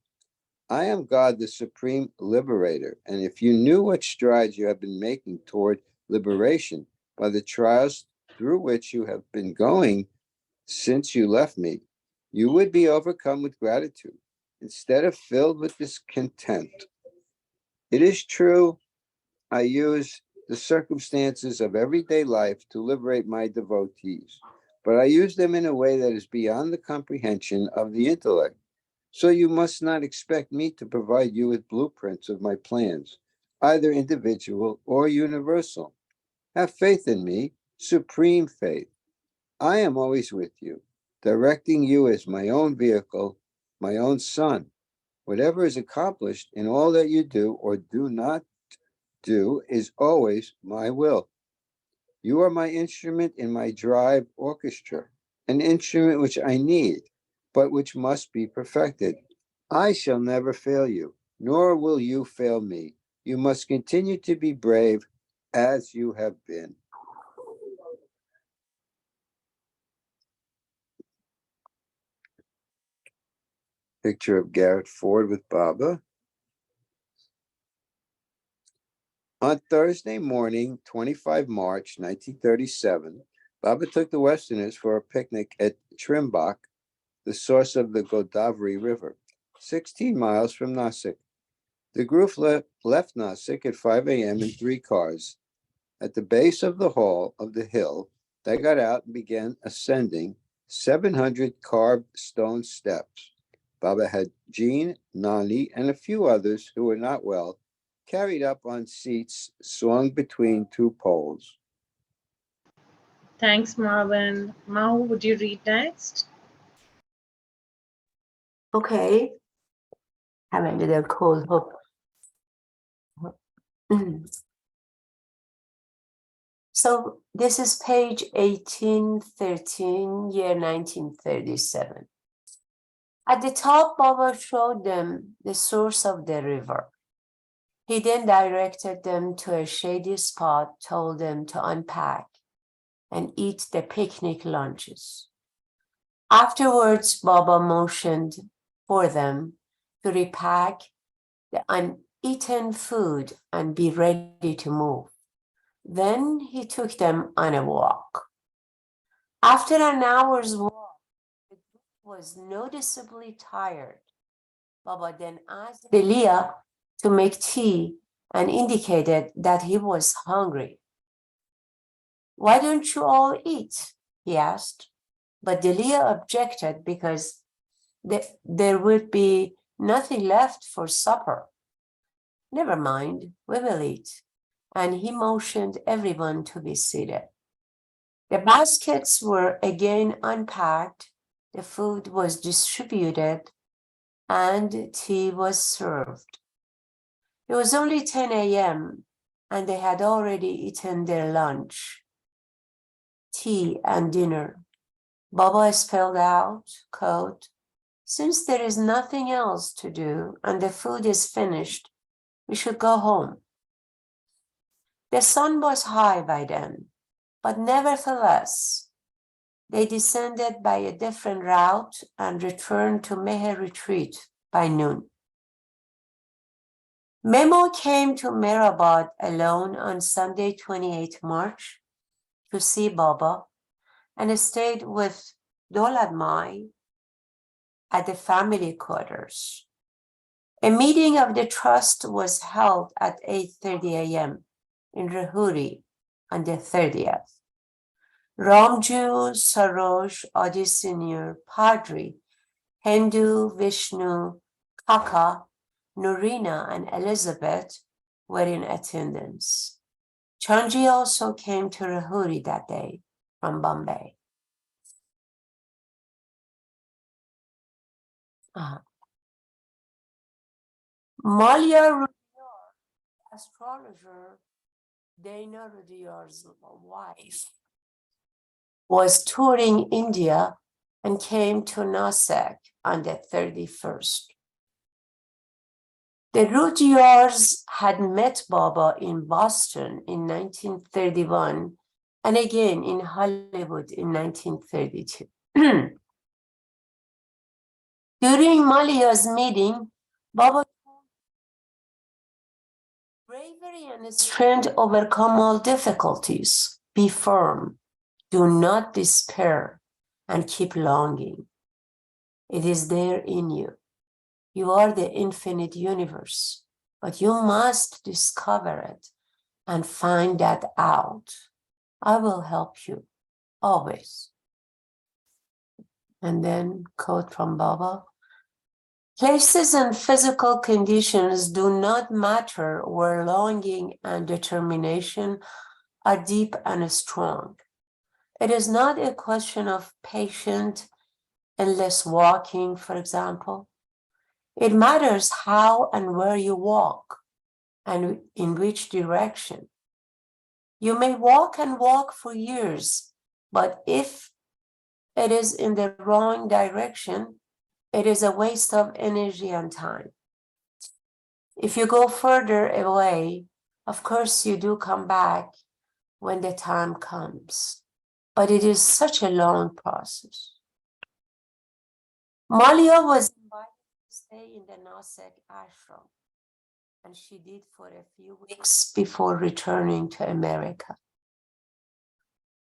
I am God, the Supreme Liberator, and if you knew what strides you have been making toward liberation by the trials through which you have been going since you left me, you would be overcome with gratitude instead of filled with discontent. It is true, I use the circumstances of everyday life to liberate my devotees, but I use them in a way that is beyond the comprehension of the intellect. So you must not expect me to provide you with blueprints of my plans, either individual or universal. Have faith in me, supreme faith. I am always with you, directing you as my own vehicle, my own son. Whatever is accomplished in all that you do or do not do is always my will. You are my instrument in my drive orchestra, an instrument which I need, but which must be perfected. I shall never fail you, nor will you fail me. You must continue to be brave as you have been. Picture of Garrett Ford with Baba. On Thursday morning, 25 March 1937, Baba took the Westerners for a picnic at Trimbach, the source of the Godavari River, 16 miles from Nasik. The group left Nasik at 5 a.m. in 3 cars. At the base of the hill, they got out and began ascending 700 carved stone steps. Baba had Jean, Nani, and a few others who were not well carried up on seats swung between 2 poles. Thanks, Marvin. Mahu, would you read next? Okay. Have a little cold hope. So this is page 1813, year 1937. At the top, Baba showed them the source of the river. He then directed them to a shady spot, told them to unpack and eat the picnic lunches. Afterwards, Baba motioned for them to repack the uneaten food and be ready to move. Then he took them on a walk. After an hour's walk, the group was noticeably tired. Baba then asked Delia to make tea and indicated that he was hungry. Why don't you all eat? He asked. But Delia objected because there would be nothing left for supper. Never mind, we will eat. And he motioned everyone to be seated. The baskets were again unpacked, the food was distributed, and tea was served. It was only 10 a.m., and they had already eaten their lunch, tea, and dinner. Baba spelled out, quote, "Since there is nothing else to do and the food is finished, we should go home." The sun was high by then, but nevertheless, they descended by a different route and returned to Meher retreat by noon. Memo came to Mehrabad alone on Sunday, 28 March, to see Baba and stayed with Dolat Mai at the family quarters. A meeting of the trust was held at 8:30 a.m. in Rahuri on the 30th. Ramju, Saroj, Adi Senior, Padri, Hindu, Vishnu, Kaka, Norina, and Elizabeth were in attendance. Chanji also came to Rahuri that day from Bombay. Malia Rudiyar, astrologer, Dana Rudiyar's wife, was touring India and came to Nasik on the 31st. The Rudiyars had met Baba in Boston in 1931 and again in Hollywood in 1932. During Malia's meeting, Baba told bravery and strength overcome all difficulties. Be firm, do not despair, and keep longing. It is there in you. You are the infinite universe, but you must discover it and find that out. I will help you, always. And then, quote from Baba, places and physical conditions do not matter where longing and determination are deep and strong. It is not a question of patient, endless walking, for example. It matters how and where you walk and in which direction. You may walk and walk for years, but if it is in the wrong direction, it is a waste of energy and time. If you go further away, of course you do come back when the time comes, but it is such a long process. Malia was invited to stay in the Nasik ashram, and she did for a few weeks before returning to America.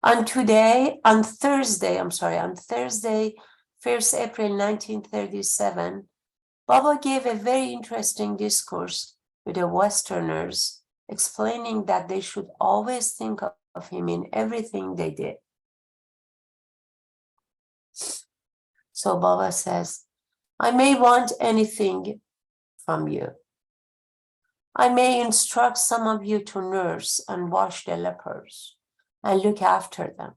On Thursday, 1st April 1937, Baba gave a very interesting discourse to the Westerners, explaining that they should always think of him in everything they did. So Baba says, I may want anything from you. I may instruct some of you to nurse and wash the lepers and look after them.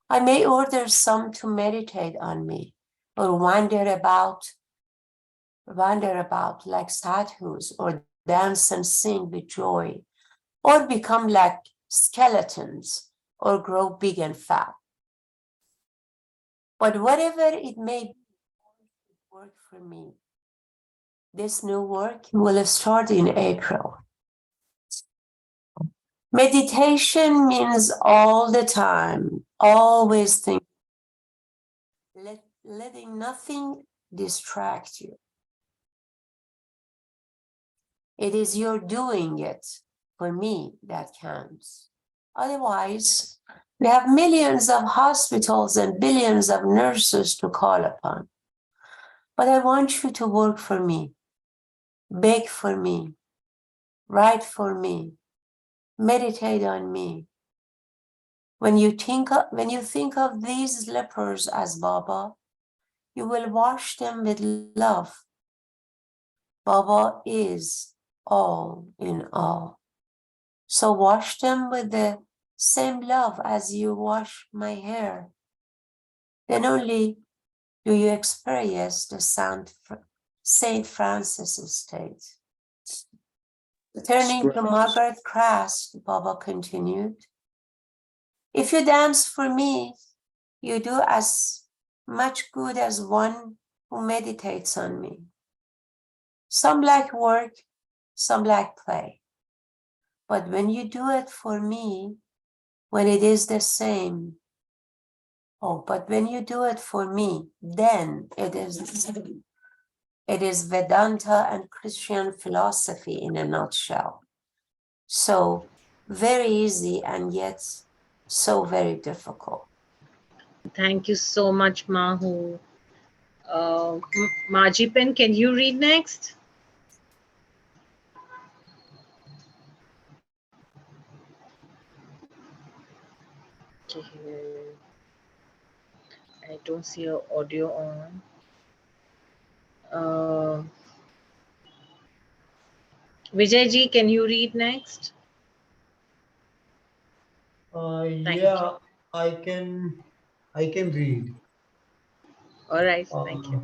I may order some to meditate on me or wander about like sadhus or dance and sing with joy or become like skeletons or grow big and fat. But whatever it may be, it work for me. This new work will start in April. Meditation means all the time, always think, letting nothing distract you. It is your doing it for me that counts. Otherwise, We have millions of hospitals and billions of nurses to call upon. But I want you to work for me, beg for me, write for me, meditate on me. When you think of these lepers as Baba, you will wash them with love. Baba is all in all. So wash them with the same love as you wash my hair. Then only do you experience the Saint Francis state. Turning to Margaret Crast, Baba continued, if you dance for me, you do as much good as one who meditates on me. Some like work, some like play. But when you do it for me, when it is the same, but when you do it for me, then it is the same. It is Vedanta and Christian philosophy in a nutshell. So very easy and yet so very difficult. Thank you so much, Mahu. Marjipan, can you read next? Okay. I don't see your audio on. Vijay ji, can you read next? Thank Yeah, you. I can read. All right, thank you.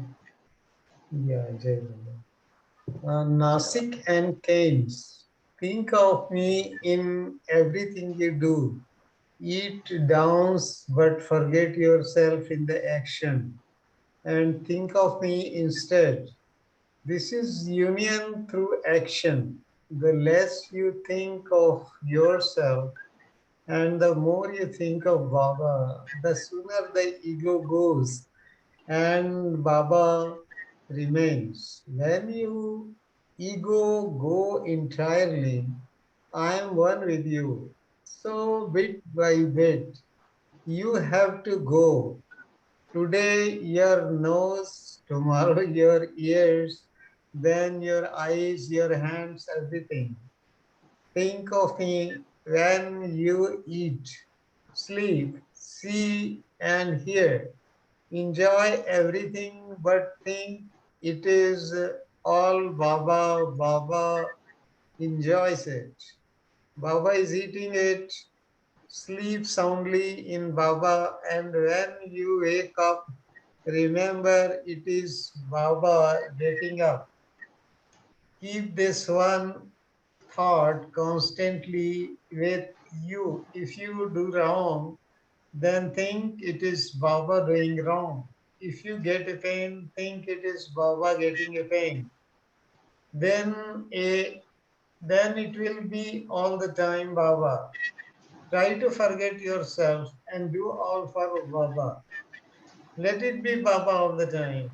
Yeah, Jai Baba. Nasik and Keynes. Think of me in everything you do. Eat, dance, but forget yourself in the action. And think of me instead. This is union through action. The less you think of yourself and the more you think of Baba, the sooner the ego goes and Baba remains. When you ego go entirely, I am one with you. So bit by bit, you have to go. Today your nose, tomorrow your ears, then your eyes, your hands, everything. Think of me when you eat, sleep, see and hear. Enjoy everything but think it is all Baba. Baba enjoys it. Baba is eating it. Sleep soundly in Baba, and when you wake up, remember it is Baba getting up. Keep this one thought constantly with you. If you do wrong, then think it is Baba doing wrong. If you get a pain, think it is Baba getting a pain. Then, then it will be all the time Baba. Try to forget yourself and do all for Baba. Let it be Baba all the time.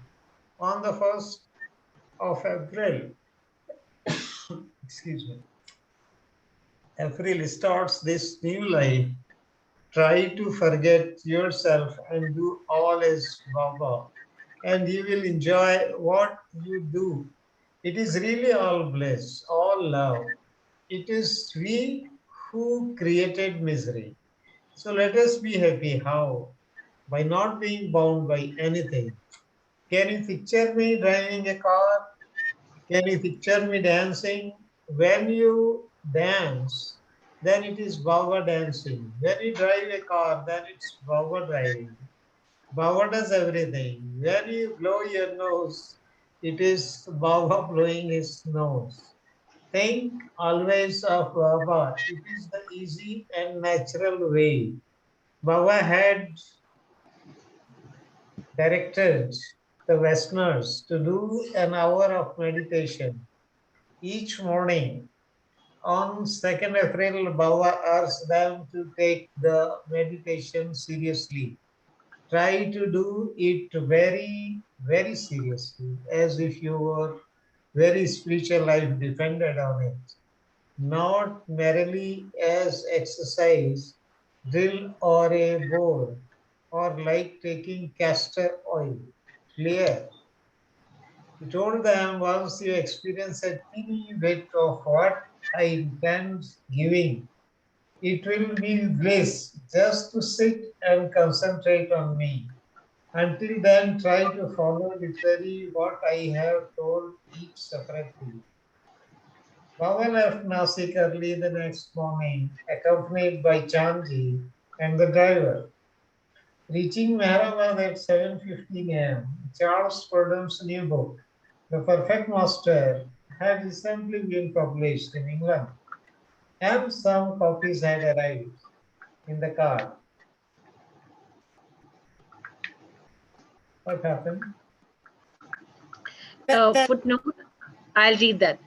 On the 1st of April, excuse me, April starts this new life. Try to forget yourself and do all as Baba, and you will enjoy what you do. It is really all bliss, all love. It is we who created misery. So let us be happy. How? By not being bound by anything. Can you picture me driving a car? Can you picture me dancing? When you dance, then it is Baba dancing. When you drive a car, then it's Baba driving. Baba does everything. When you blow your nose, it is Baba blowing his nose. Think always of Baba. It is the easy and natural way. Baba had directed the Westerners to do an hour of meditation each morning. On 2nd April, Baba asked them to take the meditation seriously. Try to do it very, very seriously, as if your very spiritual life depended on it. Not merely as exercise, drill or a bore, or like taking castor oil. Clear? He told them, once you experience a teeny bit of what I intend giving, it will be bliss just to sit and concentrate on me. Until then, try to follow literally what I have told each separately. Baba left Nasik early the next morning, accompanied by Chandji and the driver. Reaching Mehrabad at 7:15 a.m., Charles Purdam's new book, The Perfect Master, had recently been published in England, and some copies had arrived in the car. What happened? Footnote, I'll read that.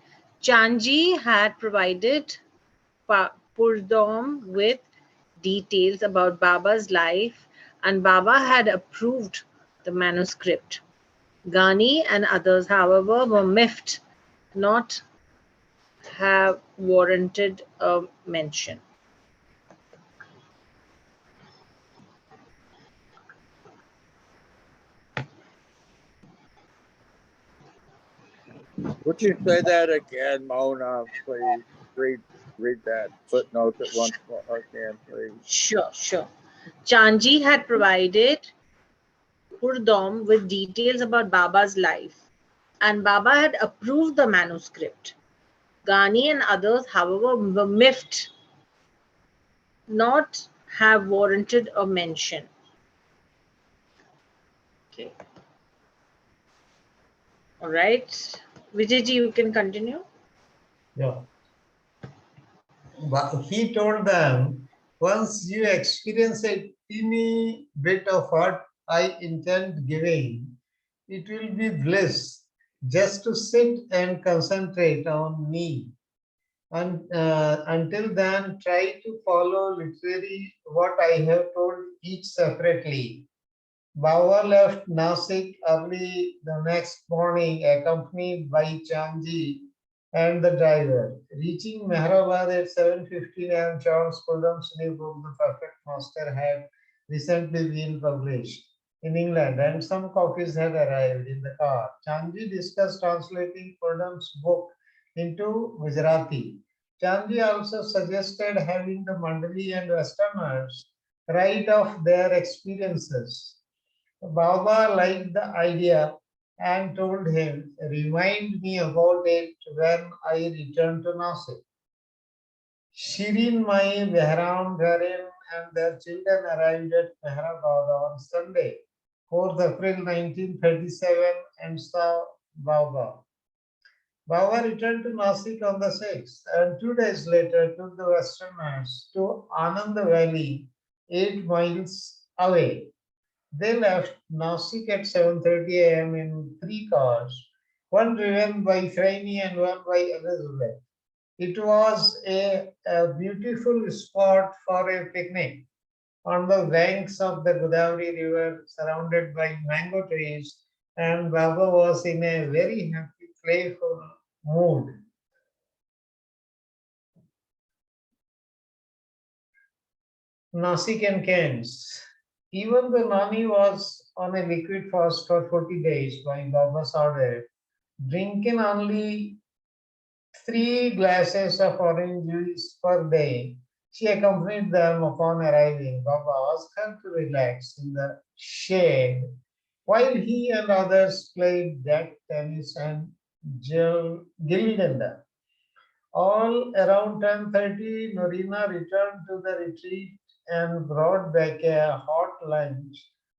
Chanji had provided Purdom with details about Baba's life, and Baba had approved the manuscript. Ghani and others, however, were miffed, not have warranted a mention. Would you say that again, Mona, please? Read that footnote at once more again, please. Sure. Chanji had provided Purdom with details about Baba's life, and Baba had approved the manuscript. Ghani and others, however, were miffed, not have warranted a mention. Okay. All right. Vijayji, you can continue. Yeah. But he told them, once you experience a teeny bit of what I intend giving, it will be bliss just to sit and concentrate on me. And until then, try to follow literally what I have told each separately. Baba left Nasik early the next morning, accompanied by Chanji and the driver. Reaching Mehrabad at 7:15 a.m., Charles Purdam's new book, The Perfect Master, had recently been published in England, and some copies had arrived in the car. Chanji discussed translating Purdam's book into Gujarati. Chanji also suggested having the Mandali and Westerners write off their experiences. Baba liked the idea and told him, remind me about it when I return to Nasik. Shirin Mai, Behram, Garin, and their children arrived at Mehrabad on Sunday, 4th April 1937, and saw Baba. Baba returned to Nasik on the 6th, and 2 days later took the Westerners to Anand Valley, 8 miles away. They left Nasik at 7:30 a.m. in 3 cars, one driven by Fraini and one by Elizabeth. It was a beautiful spot for a picnic on the banks of the Godavari River, surrounded by mango trees, and Baba was in a very happy, playful mood. Nasik and Kens. Even the Nani was on a liquid fast for 40 days by Baba's order, drinking only 3 glasses of orange juice per day. She accompanied them upon arriving. Baba asked her to relax in the shade while he and others played deck tennis and gilli danda. All around 10:30, Norina returned to the retreat and brought back a hot lunch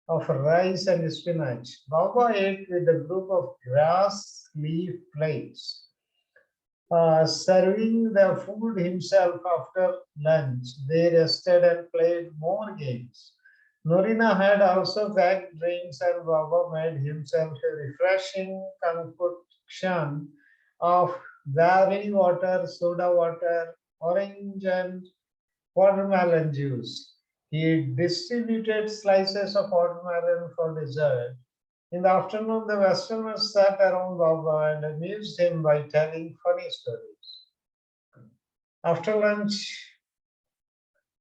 of rice and spinach. Baba ate with a group of grass leaf plates. Serving the food himself after lunch, they rested and played more games. Norina had also packed drinks, and Baba made himself a refreshing concoction of barley water, soda water, orange and watermelon juice. He distributed slices of watermelon for dessert. In the afternoon, the Westerners sat around Baba and amused him by telling funny stories. After lunch,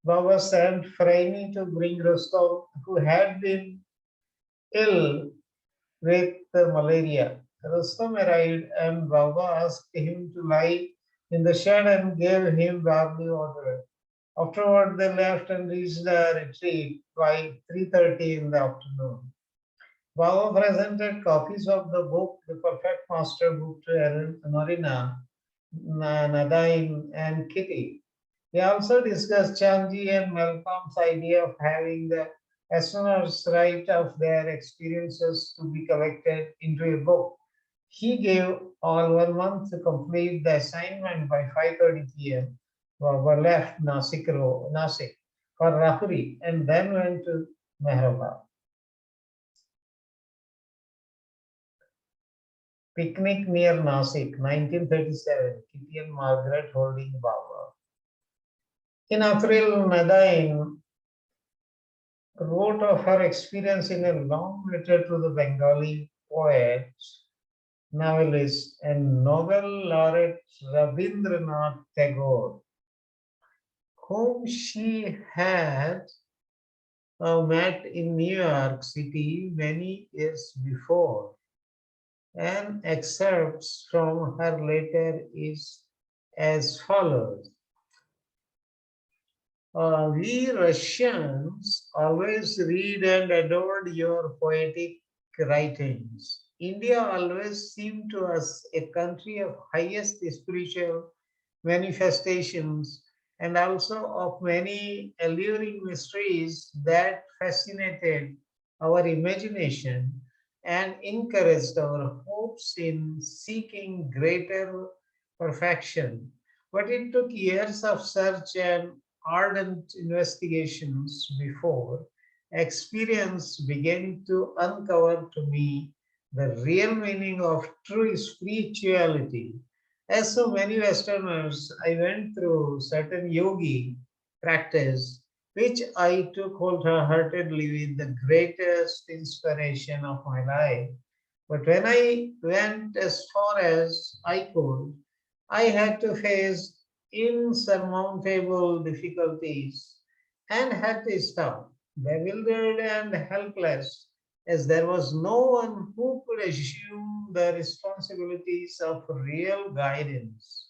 Baba sent Fraini to bring Rustom, who had been ill with malaria. Rustom arrived and Baba asked him to lie in the shed and gave him barley water. Afterward, they left and reached the retreat by 3:30 in the afternoon. Baba presented copies of the book, The Perfect Master Book, to Norina, Nadain, and Kitty. He also discussed Chanji and Malcolm's idea of having the astronomers write of their experiences to be collected into a book. He gave all 1 month to complete the assignment by 5:30 p.m. Baba left Nasik for Rahuri and then went to Mehrabad. Picnic near Nasik, 1937, Kitty and Margaret holding Baba. In April, Nadain wrote of her experience in a long letter to the Bengali poet, novelist, and Nobel laureate Rabindranath Tagore, whom she had met in New York City many years before. An excerpt from her letter is as follows. We Russians always read and adored your poetic writings. India always seemed to us a country of highest spiritual manifestations and also of many alluring mysteries that fascinated our imagination and encouraged our hopes in seeking greater perfection. But it took years of search and ardent investigations before experience began to uncover to me the real meaning of true spirituality. As so many Westerners, I went through certain yogi practice, which I took wholeheartedly with the greatest inspiration of my life. But when I went as far as I could, I had to face insurmountable difficulties and had to stop, bewildered and helpless, as there was no one who could assume the responsibilities of real guidance.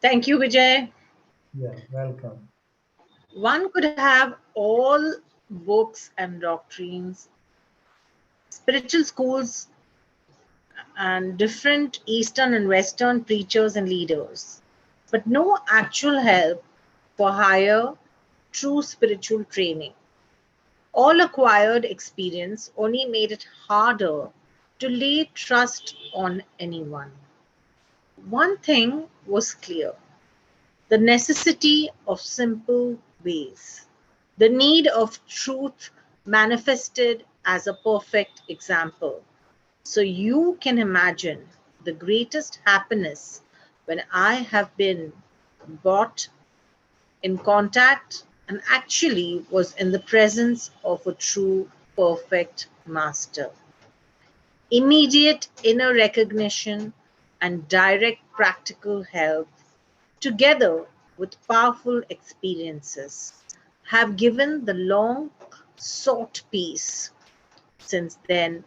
Thank you, Vijay. Yeah, welcome. One could have all books and doctrines, spiritual schools, and different Eastern and Western preachers and leaders, but no actual help for higher, true spiritual training. All acquired experience only made it harder to lay trust on anyone. One thing was clear: the necessity of simple ways, the need of truth manifested as a perfect example. So you can imagine the greatest happiness when I have been brought in contact and actually was in the presence of a true perfect master. Immediate inner recognition and direct practical help, together with powerful experiences, have given the long sought peace. Since then,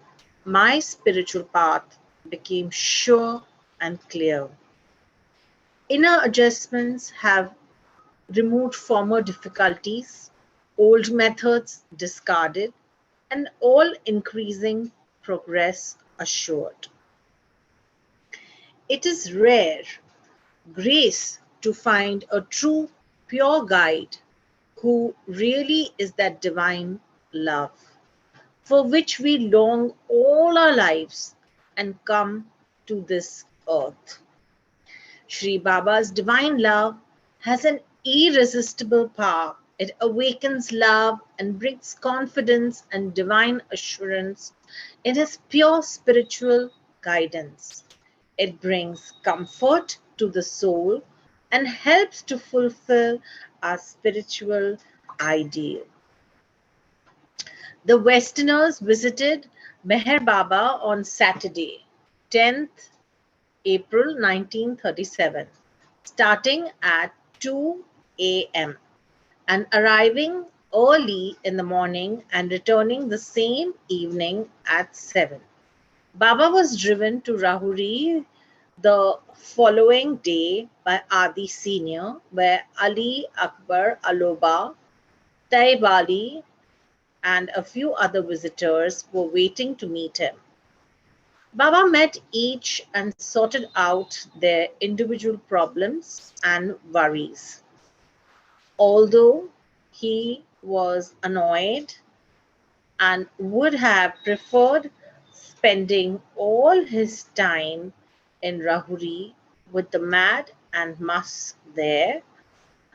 my spiritual path became sure and clear. Inner adjustments have removed former difficulties, old methods discarded, and all increasing progress assured. It is rare grace to find a true, pure guide who really is that divine love for which we long all our lives and come to this earth. Sri Baba's divine love has an irresistible power. It awakens love and brings confidence and divine assurance in his pure spiritual guidance. It brings comfort to the soul and helps to fulfill our spiritual ideal. The Westerners visited Meher Baba on Saturday, 10th April 1937, starting at 2 a.m. and arriving early in the morning and returning the same evening at 7. Baba was driven to Rahuri the following day by Adi Senior, where Ali Akbar Aloba, Taib Ali, and a few other visitors were waiting to meet him. Baba met each and sorted out their individual problems and worries. Although he was annoyed and would have preferred spending all his time in Rahuri with the Mad and Musk there,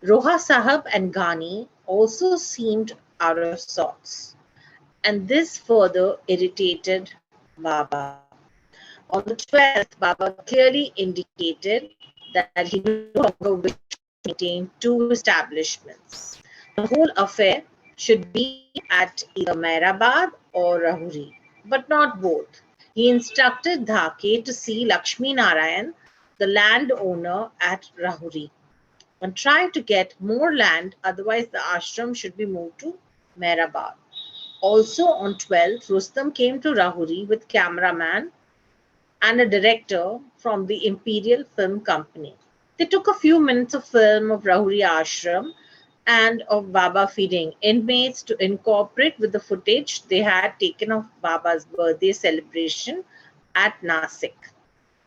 Roha Sahab and Ghani also seemed out of sorts, and this further irritated Baba. On the 12th, Baba clearly indicated that he no longer wished to maintain two establishments. The whole affair should be at either Mehrabad or Rahuri, but not both. He instructed Dhake to see Lakshmi Narayan, the landowner at Rahuri, and try to get more land, otherwise the ashram should be moved to Mehrabad. Also on 12th, Rustam came to Rahuri with cameraman and a director from the Imperial Film Company. They took a few minutes of film of Rahuri Ashram and of Baba feeding inmates to incorporate with the footage they had taken of Baba's birthday celebration at Nasik.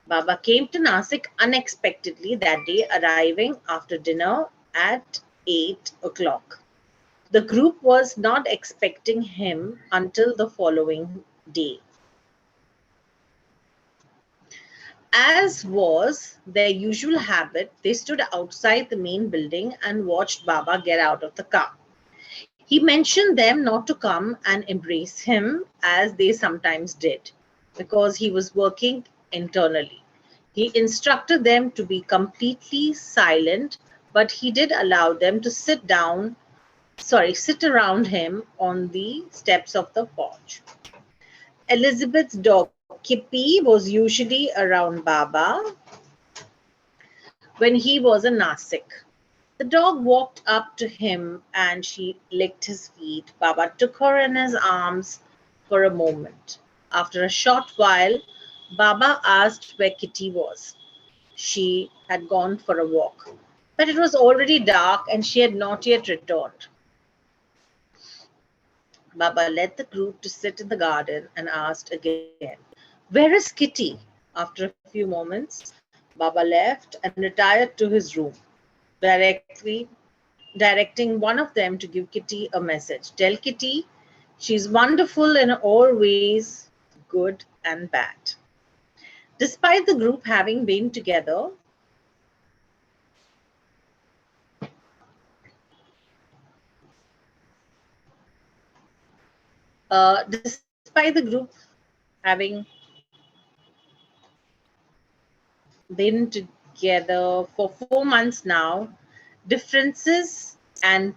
Baba came to Nasik unexpectedly that day, arriving after dinner at 8 o'clock. The group was not expecting him until the following day. As was their usual habit, they stood outside the main building and watched Baba get out of the car. He mentioned them not to come and embrace him as they sometimes did, because he was working internally. He instructed them to be completely silent, but he did allow them to sit around him on the steps of the porch. Elizabeth's dog Kippy was usually around Baba when he was in Nasik. The dog walked up to him and she licked his feet. Baba took her in his arms for a moment. After a short while, Baba asked where Kitty was. She had gone for a walk, but it was already dark and she had not yet returned. Baba led the group to sit in the garden and asked again, "Where is Kitty?" After a few moments, Baba left and retired to his room, directing one of them to give Kitty a message. "Tell Kitty she's wonderful in all ways, good and bad." Despite the group having been together, despite the group having been together for 4 months now, differences and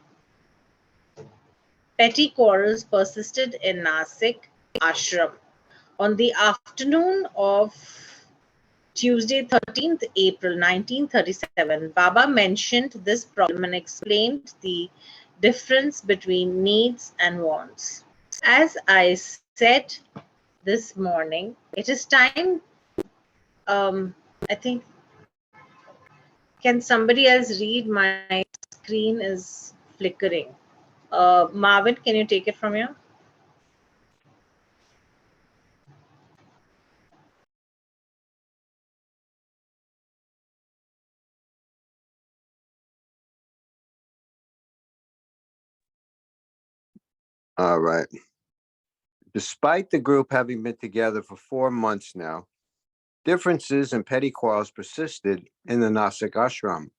petty quarrels persisted in Nasik ashram. On the afternoon of Tuesday, 13th April 1937, Baba mentioned this problem and explained the difference between needs and wants. As I said this morning, it is time. I think, can somebody else read? My screen is flickering. Marvin, can you take it from here? All right. Despite the group having been together for 4 months now, differences and petty quarrels persisted in the Nasik ashram.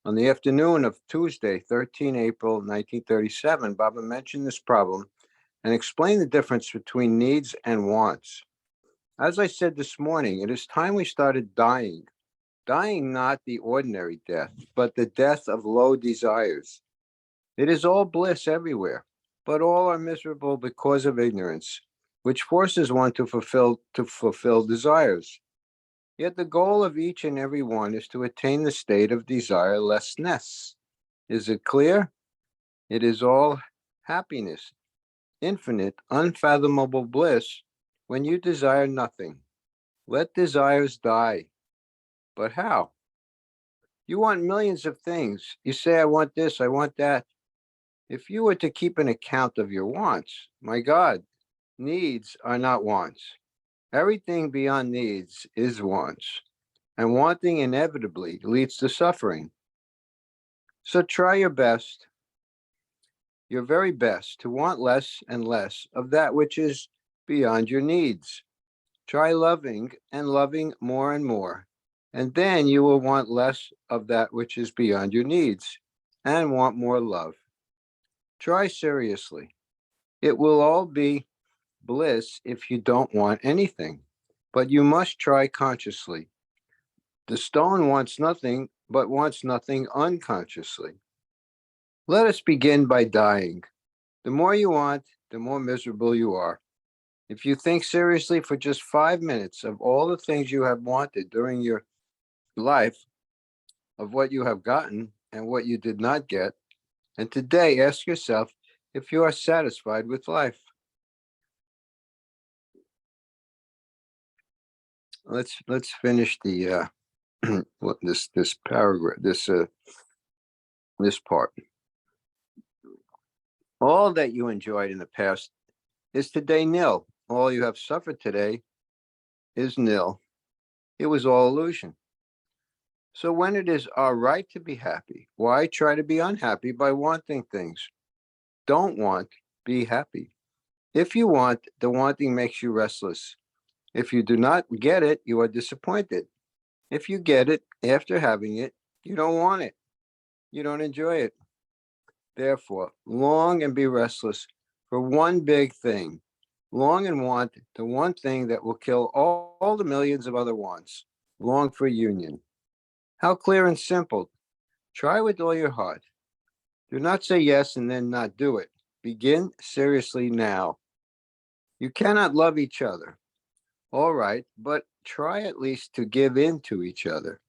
On the afternoon of Tuesday, 13 April 1937, Baba mentioned this problem and explained the difference between needs and wants. As I said this morning, it is time we started dying. Dying not the ordinary death, but the death of low desires. It is all bliss everywhere, but all are miserable because of ignorance, which forces one to fulfill desires. Yet the goal of each and every one is to attain the state of desirelessness. Is it clear? It is all happiness, infinite, unfathomable bliss when you desire nothing. Let desires die. But how? You want millions of things. You say, I want this, I want that. If you were to keep an account of your wants, my God, needs are not wants. Everything beyond needs is wants, and wanting inevitably leads to suffering. So try your best, your very best, to want less and less of that which is beyond your needs. Try loving and loving more and more, and then you will want less of that which is beyond your needs and want more love. Try seriously. It will all be bliss if you don't want anything, but you must try consciously. The stone wants nothing, but wants nothing unconsciously. Let us begin by dying. The more you want, the more miserable you are. If you think seriously for just 5 minutes of all the things you have wanted during your life, of what you have gotten and what you did not get, and today ask yourself if you are satisfied with life. Let's finish the this paragraph, this part. All that you enjoyed in the past is today nil. All you have suffered today is nil. It was all illusion. So when it is our right to be happy, why try to be unhappy by wanting things? Don't want, be happy. If you want, the wanting makes you restless. If you do not get it, you are disappointed. If you get it after having it, you don't want it. You don't enjoy it. Therefore, long and be restless for one big thing. Long and want the one thing that will kill all the millions of other wants. Long for union. How clear and simple. Try with all your heart. Do not say yes and then not do it. Begin seriously now. You cannot love each other. All right, but try at least to give in to each other.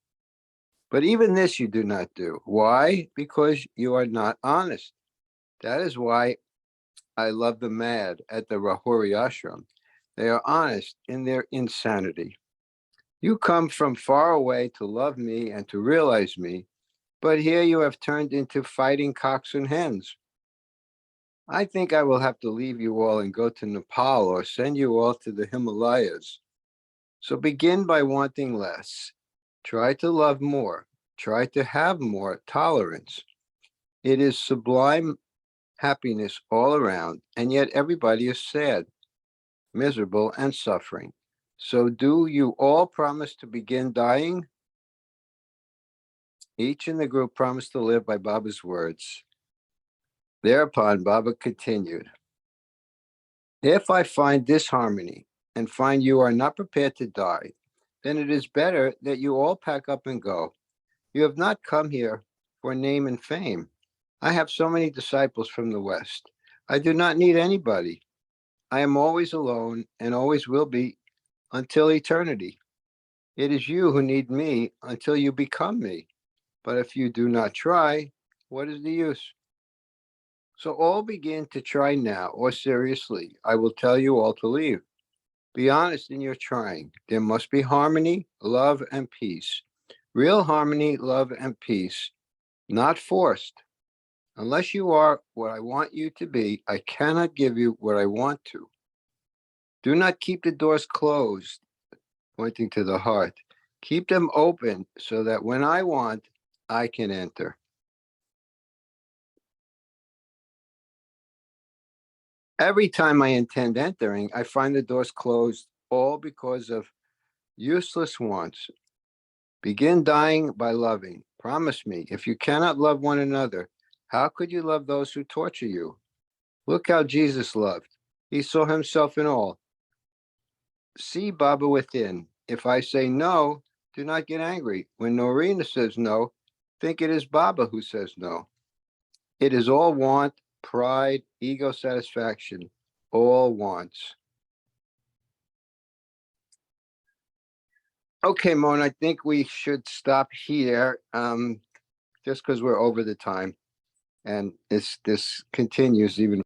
But even this you do not do. Why? Because you are not honest. That is why I love the mad at the Rahuri ashram. They are honest in their insanity. You come from far away to love me and to realize me, but here you have turned into fighting cocks and hens. I think I will have to leave you all and go to Nepal or send you all to the Himalayas. So begin by wanting less. Try to love more. Try to have more tolerance. It is sublime happiness all around, and yet everybody is sad, miserable, and suffering. So do you all promise to begin dying? Each in the group promised to live by Baba's words. Thereupon, Baba continued, if I find disharmony and find you are not prepared to die, then it is better that you all pack up and go. You have not come here for name and fame. I have so many disciples from the West. I do not need anybody. I am always alone and always will be until eternity. It is you who need me until you become me. But if you do not try, what is the use? So all begin to try now, or seriously, I will tell you all to leave. Be honest in your trying. There must be harmony, love, and peace. Real harmony, love, and peace, not forced. Unless you are what I want you to be, I cannot give you what I want to. Do not keep the doors closed, pointing to the heart. Keep them open so that when I want, I can enter. Every time I intend entering, I find the doors closed, all because of useless wants. Begin dying by loving. Promise me, if you cannot love one another, how could you love those who torture you? Look how Jesus loved. He saw himself in all. See Baba within. If I say no, do not get angry. When Norina says no, think it is Baba who says no. It is all want, pride, ego satisfaction, all wants. Okay, Mon, I think we should stop here, just because we're over the time. And this continues even